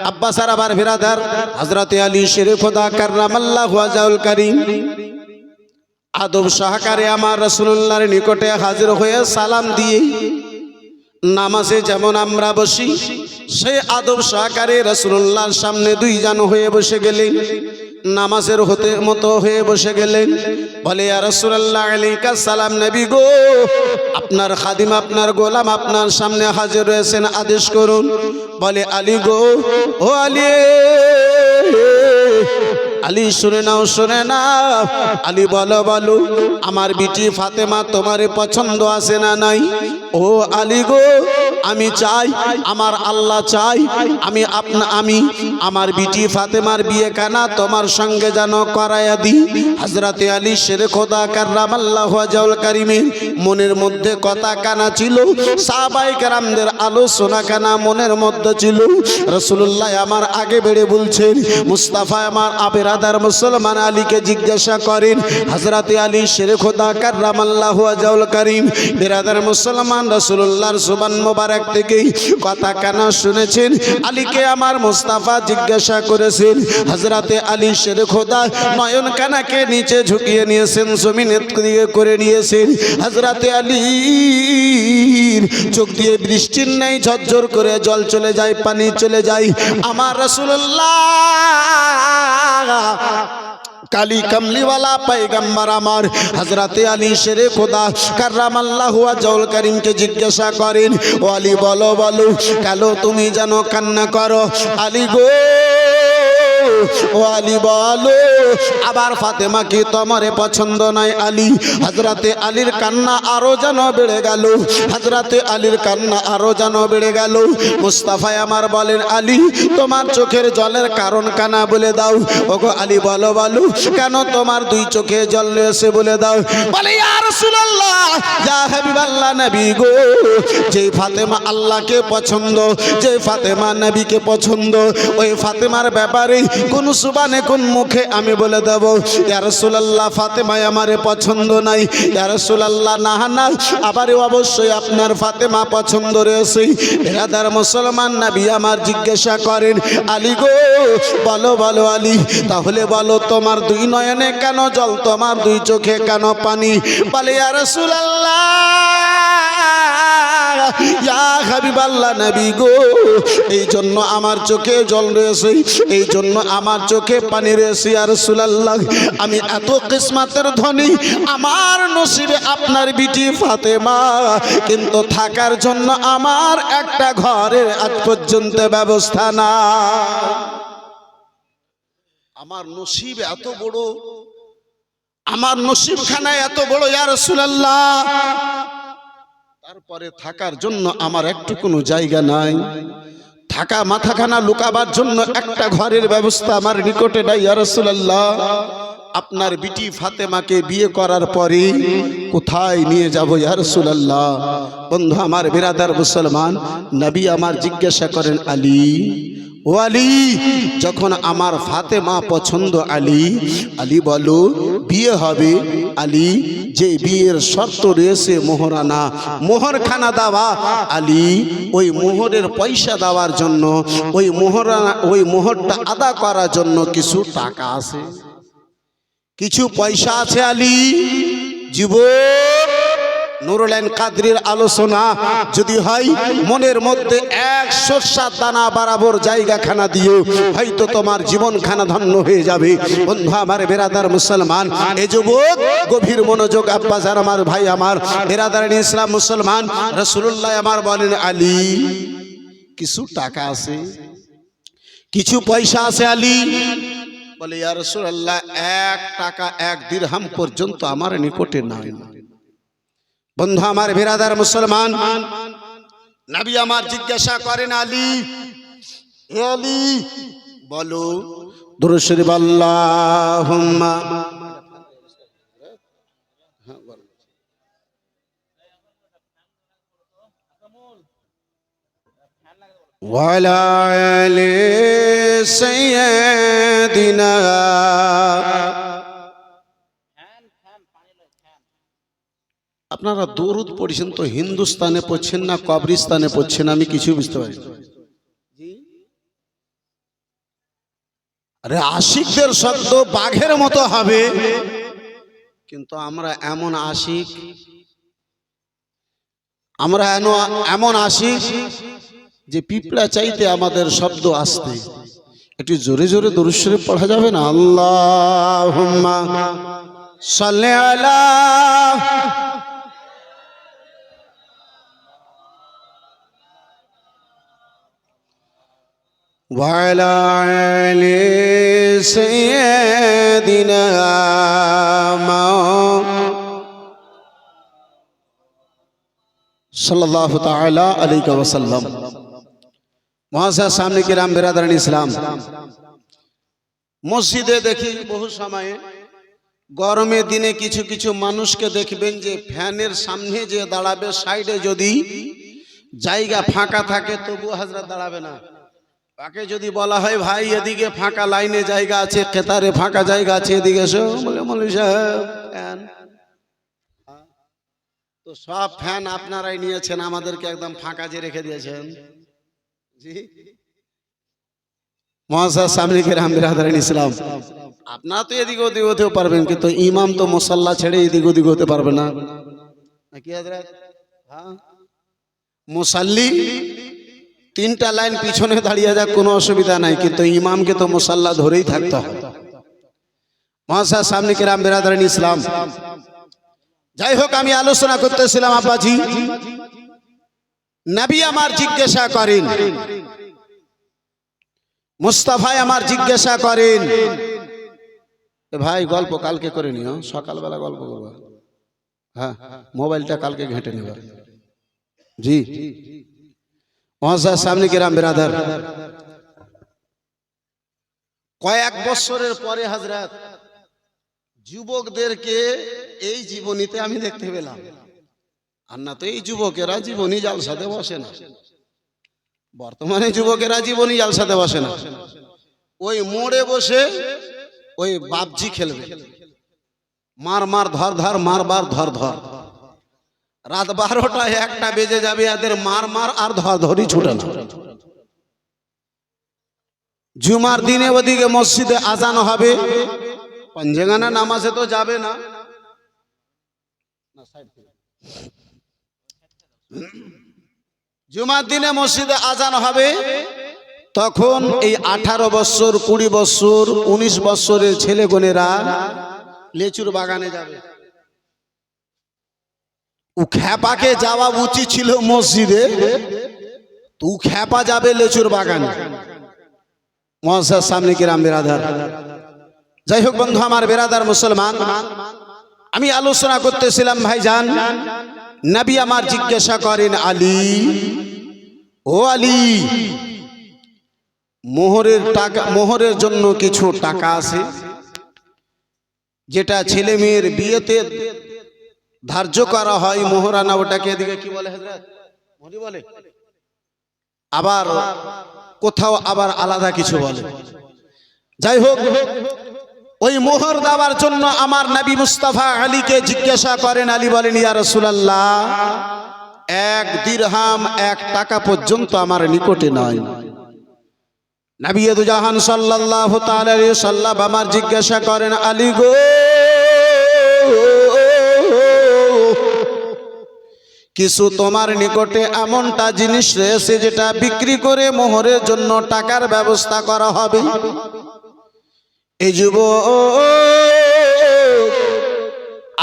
আব্বাস আর আবার বিরাদার হযরতে আলী শেরে খোদা কাররামাল্লাহু ওয়াজহুল কারীম আদব সহকারে আমার রাসূলুল্লাহর নিকটে হাজির হয়ে সালাম দিয়ে নামাজে যেমন আমরা বসি সেই আদব সহকারে রাসূলুল্লাহর সামনে দুইজন হয়ে বসে গেলেন, নামাজের হতে মতো হয়ে বসে গেলেন। বলে ইয়া রাসূলুল্লাহ আলাইকা সালাম, নবী গো আপনার খাদিম আপনার গোলাম আপনার সামনে হাজির হয়েছেন, আদেশ করুন। বলে আলী গো, ও আলী, আলী শুনে নাও শুনে নাও। আলী বলো বলো, আমার বিটি ফাতেমা তোমার পছন্দ আছে না নাই? ও আলী গো, আমি চাই, আমার আল্লাহ চাই আমি আমার বিটি ফাতেমার বিয়ে কানা তোমার সঙ্গে যেন করাইয়া দিই। হযরতে আলী শেরে খোদা কাররামাল্লাহু ওয়াজহুল কারীমের মনের মধ্যে কথা কানা ছিল, সাহাবায়ে কেরামদের আলোচনা কানা মনের মধ্যে ছিল। রাসূলুল্লাহ আমার আগে বেড়ে বলছেন, মুস্তাফা আমার আবেরাদার মুসলমান আলীকে জিজ্ঞাসা করেন। হযরতে আলী শেরে খোদা কাররামাল্লাহু ওয়াজহুল কারীম বিরাদার মুসলমান রাসূলুল্লাহর জবান মোবারক থেকে কথা কানা শুনেছেন। আলীকে আমার মুস্তাফা জিজ্ঞাসা করেছেন। হযরতে আলী শেরে খোদা নয়ন কানাকে নিচে ঝুঁকিয়ে নিয়েছেন, জমিনে দিকে করে নিয়েছেন। হযরতে আলীর চোখ দিয়ে বৃষ্টির ন্যায় ঝরঝর করে জল চলে যায়, পানি চলে যায়। আমার রাসূলুল্লাহ কালী কামলিওয়ালা পয়গম্বর আমার হযরতে আলী শেরে খোদা কাররামাল্লাহু ওয়াজহুল কারীমকে জিজ্ঞাসা করেন, ও আলী বলো বলো, কেন তুমি যেন কান্না করো? আলী গো, ও আলী বলো, আবার ফাতেমা কি তোমারে পছন্দ নাই? আলী, হযরতে আলীর কান্না আরো যেন বেড়ে গেল, হযরতে আলীর কান্না আরো যেন বেড়ে গেল। মুস্তাফা আমার বলেন, আলী তোমার চোখের জলের কারণ কানা বলে দাও। ওগো আলী বলো বলো, কেন তোমার দুই চোখে জল এসে বলে দাও। বলে ইয়া রাসূলুল্লাহ, ইয়া হাবিবাল্লাহ, নবী গো, যে ফাতেমা আল্লাহকে পছন্দ, যে ফাতেমা নবীকে পছন্দ, ওই ফাতেমার ব্যাপারে কোন সুবানে কোন মুখে আমি বলে দেব ইয়া রাসূলুল্লাহ ফাতেমা আমারে পছন্দ নাই? ইয়া রাসূলুল্লাহ না না, আবার অবশ্যই আপনার ফাতেমা পছন্দ রয়েছে। বিরাদার মুসলমান, নবী আমার জিজ্ঞাসা করেন, আলী গো বলো বলো আলী, তাহলে বলো তোমার দুই নয়নে কেন জল, তোমার দুই চোখে কেন পানি? বলে ইয়া রাসূলুল্লাহ, ইয়া হাবিবাল্লাহ, নবী গো, এই জন্য আমার চোখে জল রয়েছে, এই জন্য আমার চোখে পানি রয়েছে। ইয়া রাসূলুল্লাহ, আমি এত কিসমতের ধনী, আমার নসিবে আপনার বিটি ফাতেমা, কিন্তু থাকার জন্য আমার একটা ঘরের আজ পর্যন্ত ব্যবস্থা না। আমার নসিব এত বড়, আমার নসিবখানা এত বড় ইয়া রাসূলুল্লাহ, তারপরে থাকার জন্য আমার একটু কোনো জায়গা নাই, থাকা মাথাখানা লুকাবার জন্য একটা ঘরের ব্যবস্থা আমার নিকটে নাই। ইয়া রাসূলুল্লাহ, আপনার বিটি ফাতেমাকে বিয়ে করার পরে কোথায় নিয়ে যাব ইয়া রাসূলুল্লাহ? বন্ধু আমার বিরাদার মুসলমান, নবী আমার জিজ্ঞাসা করেন, আলী ও আলী, যখন আমার ফাতেমা পছন্দ আলী, আলী বলো বিয়ে হবে। আলী, যে বিয়ের শর্ত রয়েছে মোহরানা, মোহরখানা দেওয়া। আলী, ওই মোহরের পয়সা দেওয়ার জন্য, ওই মোহরানা, ওই মোহরটা আদা করার জন্য কিছু টাকা আছে, কিছু পয়সা আছে। আলী জীবন নুরুল কাদরির আলোচনা যদি হয়, মনের মধ্যে এক সরষার দানা বরাবর জায়গাখানা দিও, হয়তো তোমার জীবনখানা ধন্য হয়ে যাবে। বন্ধু আমার বিরাদার মুসলমান, এ যুবক গভীর মনোযোগ, আব্বাজান আমার, ভাই আমার, বিরাদার ইসলাম মুসলমান, রাসূলুল্লাহ আমার বলেন, আলী কিছু টাকা আছে, কিছু পয়সা আছে। আলী বলে, ইয়া রাসূলুল্লাহ, 1 টাকা 1 দিরহাম পর্যন্ত আমার নিকটে নাই। বন্ধু আমার বিরাদার মুসলমান, নবী আমার জিজ্ঞাসা করেন, আলী, হে আলী বলো, দুরূদ শরীফ আল্লাহুম্মা ওয়ালা আলি সাইয়্যিদিনা। আপনারা দরুদ পড়ছেন তো হিন্দুস্তানে পড়ছেন না কবরিস্তানে পড়ছেন, আমি কিছু বুঝতে পারি না। আরে আশিকদের শব্দ বাঘের মতো হবে, কিন্তু আমরা এমন আশিক, আমরা এমন আশিক যে পিঁপড়া চাইতে আমাদের শব্দ আসতে। একটু জোরে জোরে দরুদ শরীফ পড়া যাবে না? আল্লাহুম্মা সাল্লি আলা وعلى آل سيدنا सल्लल्लाहु ताला अलैहि वसल्लम। मुआज़्ज़ज़ सामने किराम बिरादरान इस्लाम, মসজিদে দেখি বহু সময়ে গরমের দিনে কিছু কিছু মানুষকে দেখবেন যে ফ্যানের সামনে যে দাঁড়াবে, সাইডে যদি জায়গা ফাঁকা থাকে তবু হযরত দাঁড়াবে না। তাকে যদি বলা হয় ভাই এদিকে ফাঁকা লাইনে জায়গা আছে, কেতারে ফাঁকা জায়গা আছে, এদিকে এসো, বলে মৌলভী সাহেব ফ্যান। তো সব ফ্যান আপনারাই নিয়েছেন, আমাদেরকে একদম ফাঁকা যে রেখে দিয়েছেন। জি মুআজ্জাজ সামনে কিরাম বিরাদরান ইসলাম, আপনারা তো এদিকে ওদিকে হতেও পারবেন, কিন্তু ইমাম তো মুসাল্লা ছেড়ে এদিক ওদিক হতে পারবে না নাকি হযরত? হ্যাঁ, মুসাল্লি তিনটা লাইন পিছনে দাঁড়িয়ে যাক কোনো অসুবিধা নাই, কিন্তু ইমামকে তো মুসাল্লা ধরেই থাকতে হবে। মুআজ্জাজ সামনে কিরাম বিরাদরান ইসলাম, যাই হোক আমি আলোচনা করতেছিলাম আব্বাজি, নবী আমার জিজ্ঞাসা করেন, মুস্তাফায় আমার জিজ্ঞাসা করেন, ভাই গল্প কালকে করে নিও, সকালবেলা গল্প করবো, হ্যাঁ মোবাইলটা কালকে ঘেঁটে নেব। জি মুআজ্জাজ সামনে কিরাম বিরাদার, কয়েক বছরের পরে হযরত যুবকদেরকে এই জীবনীতে আমি দেখতে পেলাম। আর না তো এই যুবকেরা জীবনী জালসাতে বসে না, বর্তমানে যুবকেরা জীবনী জালসাতে বসে না, ওই মোড়ে বসে ওই বাপজি খেলবে, মার মার ধর ধর, মারবার ধর ধর, রাত 12টা 1টা বেজে যাবে, এদের মার মার আর ধর ধরি ছুটে না। জুমার দিনে ওদিকে মসজিদে আজান হবে, পঞ্জেগানা নামাজে তো যাবে না, জুমার দিনে মসজিদে আজান হবে, তখন এই 18 বছর 20 বছর 19 বছরের ছেলেগোনেরা লেচুর বাগানে যাবে। ও খ্যাপাকে যাওয়া উচিত ছিল মসজিদে, তো খ্যাপা যাবে লেচুর বাগানে। মুআজ্জাজ সামনে কিরাম বিরাদার, যাই হোক বন্ধু আমার বিরাদার মুসলমান, আমি আলোচনা করতেছিলাম ভাইজান, নবী আমার জিজ্ঞাসা করেন আলী, ও আলী মোহরের টাকা, মোহরের জন্য কিছু টাকা আছে যেটা ছেলে মেয়ের বিয়েতে ধার্য করা হয়, মোহরানা, ওটাকে এদিকে কি বলে হযরত? মোহরি বলে, আবার কোথাও আবার আলাদা কিছু বলে। যাই হোক ওই মোহর দেওয়ার জন্য আমার নবী মুস্তাফা আলীকে জিজ্ঞাসা করেন, আলী বলেন ইয়া রাসূলুল্লাহ 1 দিরহাম 1 টাকা পর্যন্ত আমার নিকটে নাই। নবী দু জাহান সাল্লাল্লাহু তাআলা আলাইহি সাল্লাম আমার জিজ্ঞাসা করেন, আলী গো কিছু তোমার নিকটে এমনটা জিনিস রয়েছে যেটা বিক্রি করে মোহরের জন্য টাকার ব্যবস্থা করা হবে। এই যুবক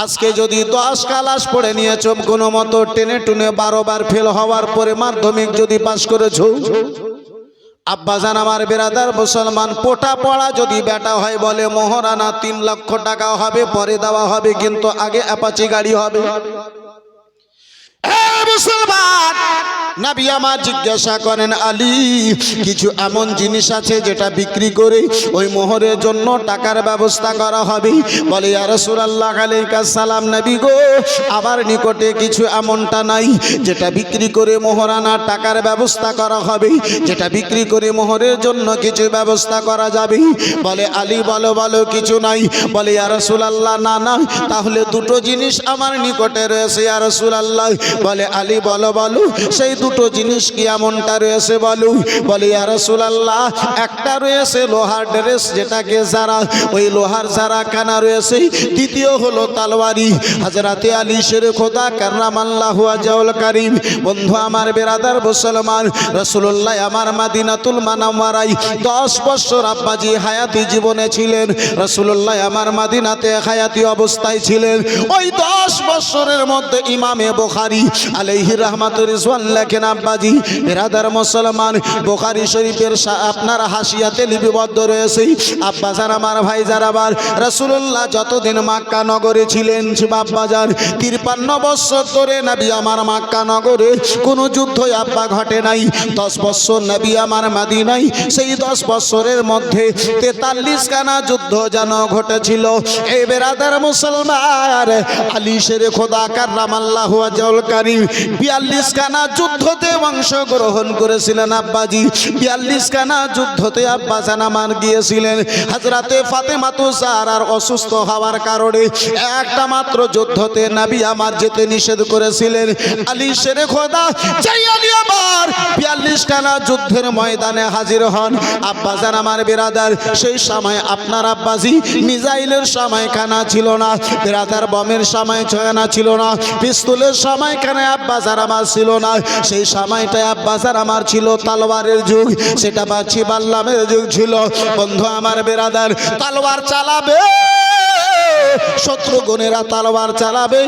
আজকে যদি 10 ক্লাস পড়ে নিয়েছো, কোনো মতো টেনে টুনে 12 বার ফেল হওয়ার পরে মাধ্যমিক যদি পাশ করেছো, আব্বাজান আমার বিরাদার মুসলমান, পোটা পড়া যদি বেটা হয় বলে মোহরানা 3 লক্ষ টাকা হবে, পরে দেওয়া হবে, কিন্তু আগে অ্যাপাচি গাড়ি হবে। মুসলমান নবী আমার জিজ্ঞাসা করেন আলী কিছু এমন জিনিস আছে যেটা বিক্রি করে ওই মোহরের জন্য টাকার ব্যবস্থা করা হবে? বলে ইয়া রাসূলুল্লাহ আলাইহিস সালাম নবী গো আবার নিকটে কিছু এমনটা নাই যেটা বিক্রি করে মোহরানা টাকার ব্যবস্থা করা হবে, যেটা বিক্রি করে মোহরের জন্য কিছু ব্যবস্থা করা যাবে? বলে আলী বলো বলো কিছু নাই। বলে ইয়া রাসূলুল্লাহ না না তাহলে দুটো জিনিস আমার নিকটে রয়েছে ইয়া রাসূলুল্লাহ। বলে আলী বলো বলো সেই দুটো জিনিস কি এমনটা রয়েছে বলো? বলে ইয়া রাসূলুল্লাহ একটা রয়েছে লোহার ড্রেস যেটাকে যারা ওই লোহার যারা কানা রয়েছে, দ্বিতীয় হলো তলোয়ারি। হযরতে আলী শেরে খোদা কাররামাল্লাহু ওয়াজহুল কারীম বন্ধু আমার বেরাদার মুসলমান রাসূলুল্লাহ আমার মদিনাতুল মুনাওয়ারায় 10 বছর আব্বাজি হায়াতি জীবনে ছিলেন। রাসূলুল্লাহ আমার মদিনাতে হায়াতি অবস্থায় ছিলেন। ওই 10 বছরের মধ্যে ইমামে বুখারী আলাইহি রাহমাতুর রিজওয়ান লেখেন আব্বাজি বেরাদার মুসলমান বুখারী শরীফের আপনার হাসিয়াতে লিপিবদ্ধ রয়েছে আব্বাজান আমার ভাই যারাবার রাসূলুল্লাহ যতদিন মক্কা নগরে ছিলেন আব্বাজান 53 বছর ধরে নবী আমার মক্কা নগরে কোনো যুদ্ধ আব্বা ঘটে নাই। 10 বছর নবী আমার মদিনায়, সেই 10 বছরের মধ্যে 43 খানা যুদ্ধ যেন ঘটেছিল। এই বেরাদার মুসলমান আলী শেরে খোদা কাররামাল্লাহু ওয়াজহুল কারীম 42 খানা যুদ্ধতে অংশগ্রহণ করেছিলেন আব্বাজি। 42 খানা যুদ্ধতে আব্বাজান আমার গিয়েছিলেন। হযরতে ফাতেমাতু জাহরার অসুস্থ হওয়ার কারণে একটা মাত্র যুদ্ধতে নবী আমার যেতে নিষেধ করেছিলেন। আলী শেরে খোদা যেই আলী আমার 42 খানা যুদ্ধের ময়দানে হাজির হন আব্বাজান আমার বেরাদার সেই সময় আপনার আব্বাজি মিসাইলের সময় খানা ছিল না, বেরাদার বমের সময় ছয়না ছিল না, পিস্তলের সময় খানে আব্বাজান আমার ছিল না। সেই সময়টায় আব্বাজান আমার ছিল তলোয়ারের যুগ, সেটা বাছি বাল্লামের যুগ ছিল। বন্ধু আমার বেরাদার তলোয়ার চালাবে, শত্রুগণেরা তলোয়ার চালাবে,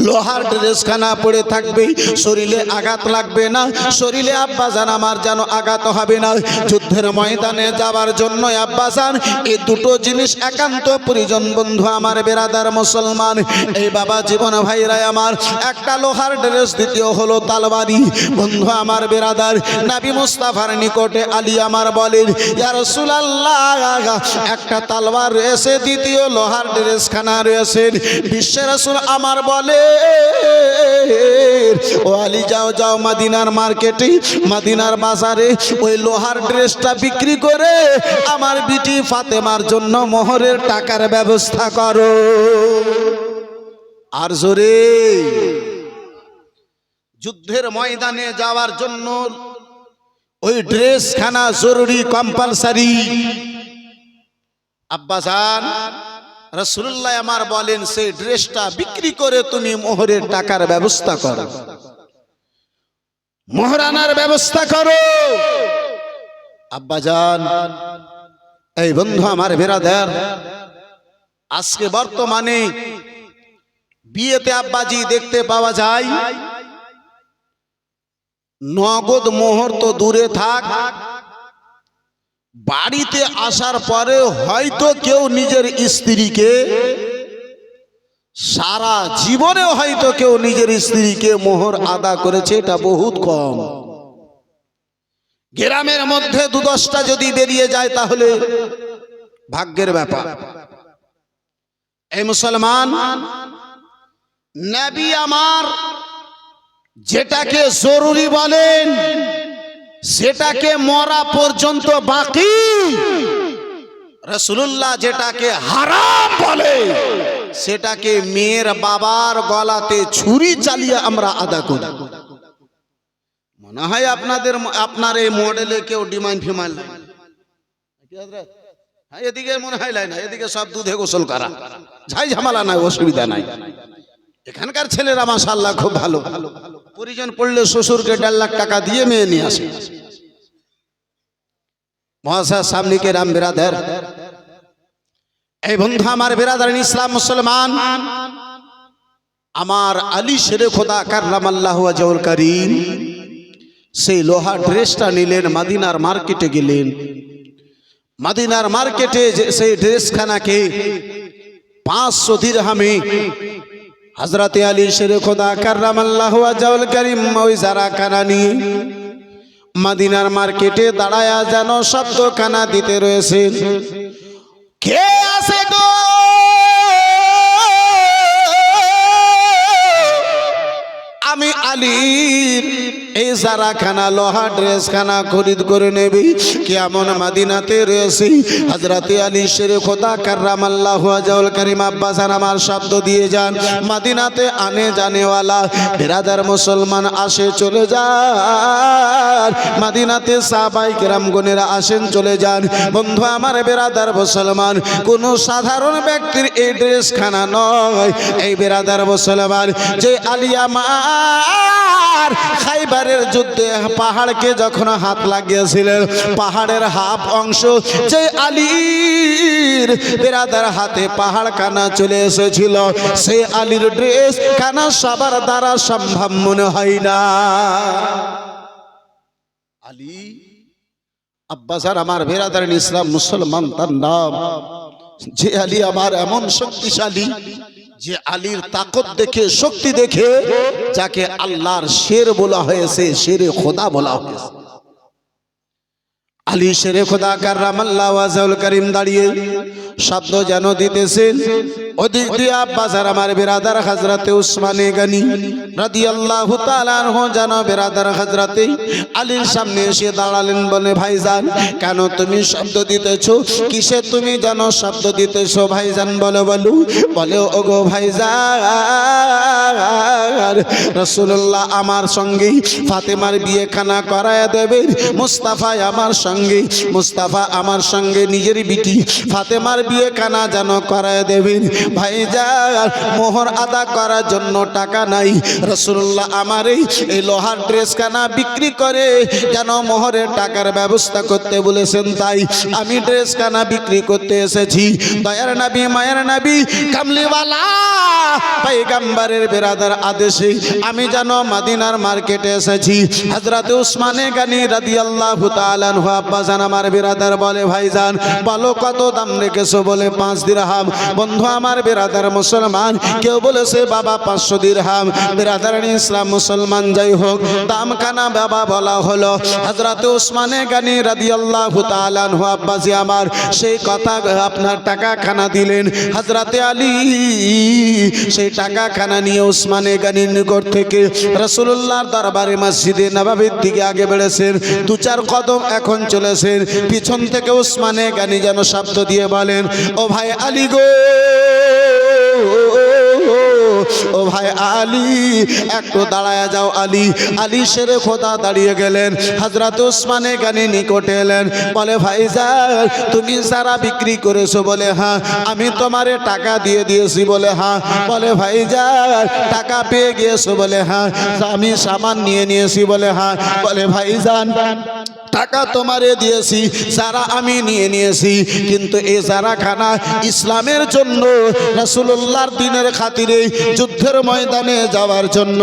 লোহার ড্রেসখানা পড়ে থাকবে, শরীরে আঘাত লাগবে না, শরীরে আব্বাজান আমার যেন আঘাত হবে না। যুদ্ধের ময়দানে যাওয়ার জন্য আব্বাজান এই দুটো জিনিস একান্ত প্রয়োজন। বন্ধু আমার বেরাদার মুসলমান এই বাবা জীবন ভাইরা আমার, একটা লোহার ড্রেস, দ্বিতীয় হলো তলোয়ারি। বন্ধু আমার বেরাদার নবী মুস্তাফার নিকটে আলী আমার বলেন ইয়া রাসূলুল্লাহ একটা তলোয়ার রয়েছে, দ্বিতীয় লোহার ড্রেসখানা রয়েছে। বিশ্ব রাসূল আমার বলে ও আলী যাও যাও মদিনার মার্কেটে মদিনার বাজারে ওই লোহার ড্রেসটা বিক্রি করে আমার বিটি ফাতেমার জন্য মোহরের টাকার ব্যবস্থা করো। আর জোরে যুদ্ধের ময়দানে যাওয়ার জন্য ওই ড্রেসখানা জরুরি, কম্পালসারি। আব্বাজান রাসূলুল্লাহ আমার বলেন সেই ড্রেসটা বিক্রি করে তুমি মোহরের টাকার ব্যবস্থা করো, মোহরানার ব্যবস্থা করো। আব্বাজান এই বন্ধু আমার বেরাদার আজকে বর্তমানে বিয়েতে আব্বাজি দেখতে পাওয়া যায় নগদ মোহর তো দূরে থাক, বাড়িতে আসার পরে হয়তো কেউ নিজের স্ত্রীকে, সারা জীবনে হয়তো কেউ নিজের স্ত্রীকে মোহর আদা করেছে, এটা বহুত কম। গ্রামের মধ্যে 2-10টা যদি বেরিয়ে যায় তাহলে ভাগ্যের ব্যাপার। এই মুসলমান নবী আমার যেটাকে জরুরি বলেন সেটাকে মরা পর্যন্ত বাকি, রাসূলুল্লাহ যেটাকে হারাম বলে সেটাকে মেয়ের বাবার গলাতে ছুরি চালিয়ে আমরা আদা করি। মনে হয় আপনার এই মডেলে কেউ ডিমান্ড ফিমাইল এদিকে মনে হয় না, এদিকে সব দুধে গোসল করা, ঝাই ঝামেলা নাই, অসুবিধা নাই। এখানকার ছেলেরা মাশাআল্লাহ খুব ভালো, পরিজন পড়লে শ্বশুরকে 1.5 লাখ টাকা দিয়ে মেয়ে নিয়ে আসে। মহাশয় সামনে কে রাম বেরাদার এই বন্ধু আমার বেরাদার ইসলাম মুসলমান আমার আলী শেরে খোদা কাররামাল্লাহু ওয়াজহুল কারীম সেই লোহা ড্রেসটা নিলেন, মদিনার মার্কেটে গেলেন। মদিনার মার্কেটে সেই ড্রেসখানাকে 500 দিরহামে হযরতে আলী শেরে খোদা কাররামাল্লাহু ওয়াজহুল কারীম ওই জারাখানা নিয়ে মদিনার মার্কেটে দাঁড়ায়া যেন শব্দখানা দিতে রয়েছেন, কে আছে গো আমি আলীর এই জারাখানা লোহা ড্রেসখানা খরিদ করে নেবি। কেমন মদিনাতে রয়েছে হযরতে আলী শেরে খোদা কাররামাল্লাহু ওয়াজহুল কারীম আব্বাসান আমার শব্দ দিয়ে যান, মদিনাতে আনে জানেওয়ালা বিরাদার মুসলমান আসে চলে যান, মদিনাতে সাহাবায়ে কেরামগণেরা আসেন চলে যান। বন্ধু আমার বিরাদার মুসলমান, কোন সাধারণ ব্যক্তির এই ড্রেসখানা নয়, এই বিরাদার মুসলমান যে আলী আমার খাইবারের যুদ্ধে পাহাড়কে যখন হাত লাগিয়েছিলেন, পাহাড়ের হাফ অংশ যে আলীর বিরাদার হাতে পাহাড় কানা চলে এসেছিল, সেই আলীর ড্রেস কানা সবার দ্বারা সম্ভব মনে হয় না। আলী আব্বাসার আমার বিরাদার ইসলাম মুসলমান তার নাম, যে আলী আমার এমন শক্তিশালী, যে আলীর তাকত দেখে শক্তি দেখে যাকে আল্লাহর শের বলা হয়েছে, শেরে খোদা বলা হয়েছে। আলী শেরে খোদা কাররামাল্লাহু ওয়াজহুল কারীম দাঁড়িয়ে শব্দ যেন দিতেছেন। ওদিক দিয়ে আব্বাসার আমার বিরাদার হযরতে উসমানে গনি রাদিয়াল্লাহু তাআলা আনহু যেন বিরাদার হযরতে আলীর সামনে এসে দাঁড়ালেন, বলে ভাইজান কেন তুমি শব্দ দিতেছো, কিসে তুমি যেন শব্দ দিতেছো ভাইজান বলো বলো। বলে ওগো ভাইজান, রাসূলুল্লাহ আমার সঙ্গে ফাতেমার বিয়েখানা করায়া দেবেন, মুস্তাফা আমার সঙ্গে, মুস্তাফা আমার সঙ্গে নিজের বিটি ফাতেমার বিয়েখানা যেন করায়া দেবেন। ভাইজান মোহর আদা করার জন্য টাকা নাই, রাসূলুল্লাহ আমার এই লোহার ড্রেসখানা বিক্রি করে যেন মোহরের টাকার ব্যবস্থা করতে বলেছেন, তাই আমি ড্রেসখানা বিক্রি করতে এসেছি। দয়ার নবী মায়ের নবী কামলিওয়ালা পয়গম্বরের বিরাদার আদেশে আমি যেন মদিনার মার্কেটে এসেছি। হযরতে উসমানে গনি রাদিয়াল্লাহু তাআলা আনহু আব্বাজান আমার বিরাদার বলে ভাইজান বলো কত দাম রেখেছো, বলে 5 দিরহাম। বন্ধু আমার বিরাদার মুসলমান, কেউ বলেছে বাবা 500 দিরহাম, বিরাদার ইসলাম মুসলমান যাই হোক দাম কানা বাবা বলা হলো। হযরতে উসমানে গনি রাদিয়াল্লাহু তাআলা আনহু আব্বাজি আমার সেই কথা আপনার টাকা খানা দিলেন। হযরতে আলী সেই টাকা খানা নিয়ে উসমানে গনির নিকট থেকে রাসূলুল্লাহর দরবারে মসজিদে নববীর দিকে আগে বেড়েছেন। 2-4 কদম এখন চলেছেন, পিছন থেকে উসমানে গনি যেন শব্দ দিয়ে বলেন, ও ভাই আলী গো, ও ভাই আলী একটু দাঁড়ায়া যাও। আলী আলী শেরে খোদা দাঁড়িয়ে গেলেন, হযরত উসমানে গনি নিকটে এলেন, বলে ভাইজান তুমি সারা বিক্রি করেছো, বলে হ্যাঁ। আমি তোমারে টাকা দিয়ে দিয়েছি, বলে হ্যাঁ। বলে ভাইজান টাকা পেয়ে গিয়েছো, বলে হ্যাঁ। আমি সামান নিয়ে নিয়েছি, বলে হ্যাঁ। বলে ভাইজান টাকা তোমারে দিয়েছি, যারা আমি নিয়ে নিয়েছি, কিন্তু এই জারাখানা ইসলামের জন্য রাসূলুল্লাহর দ্বীনের খাতিরে যুদ্ধের ময়দানে যাওয়ার জন্য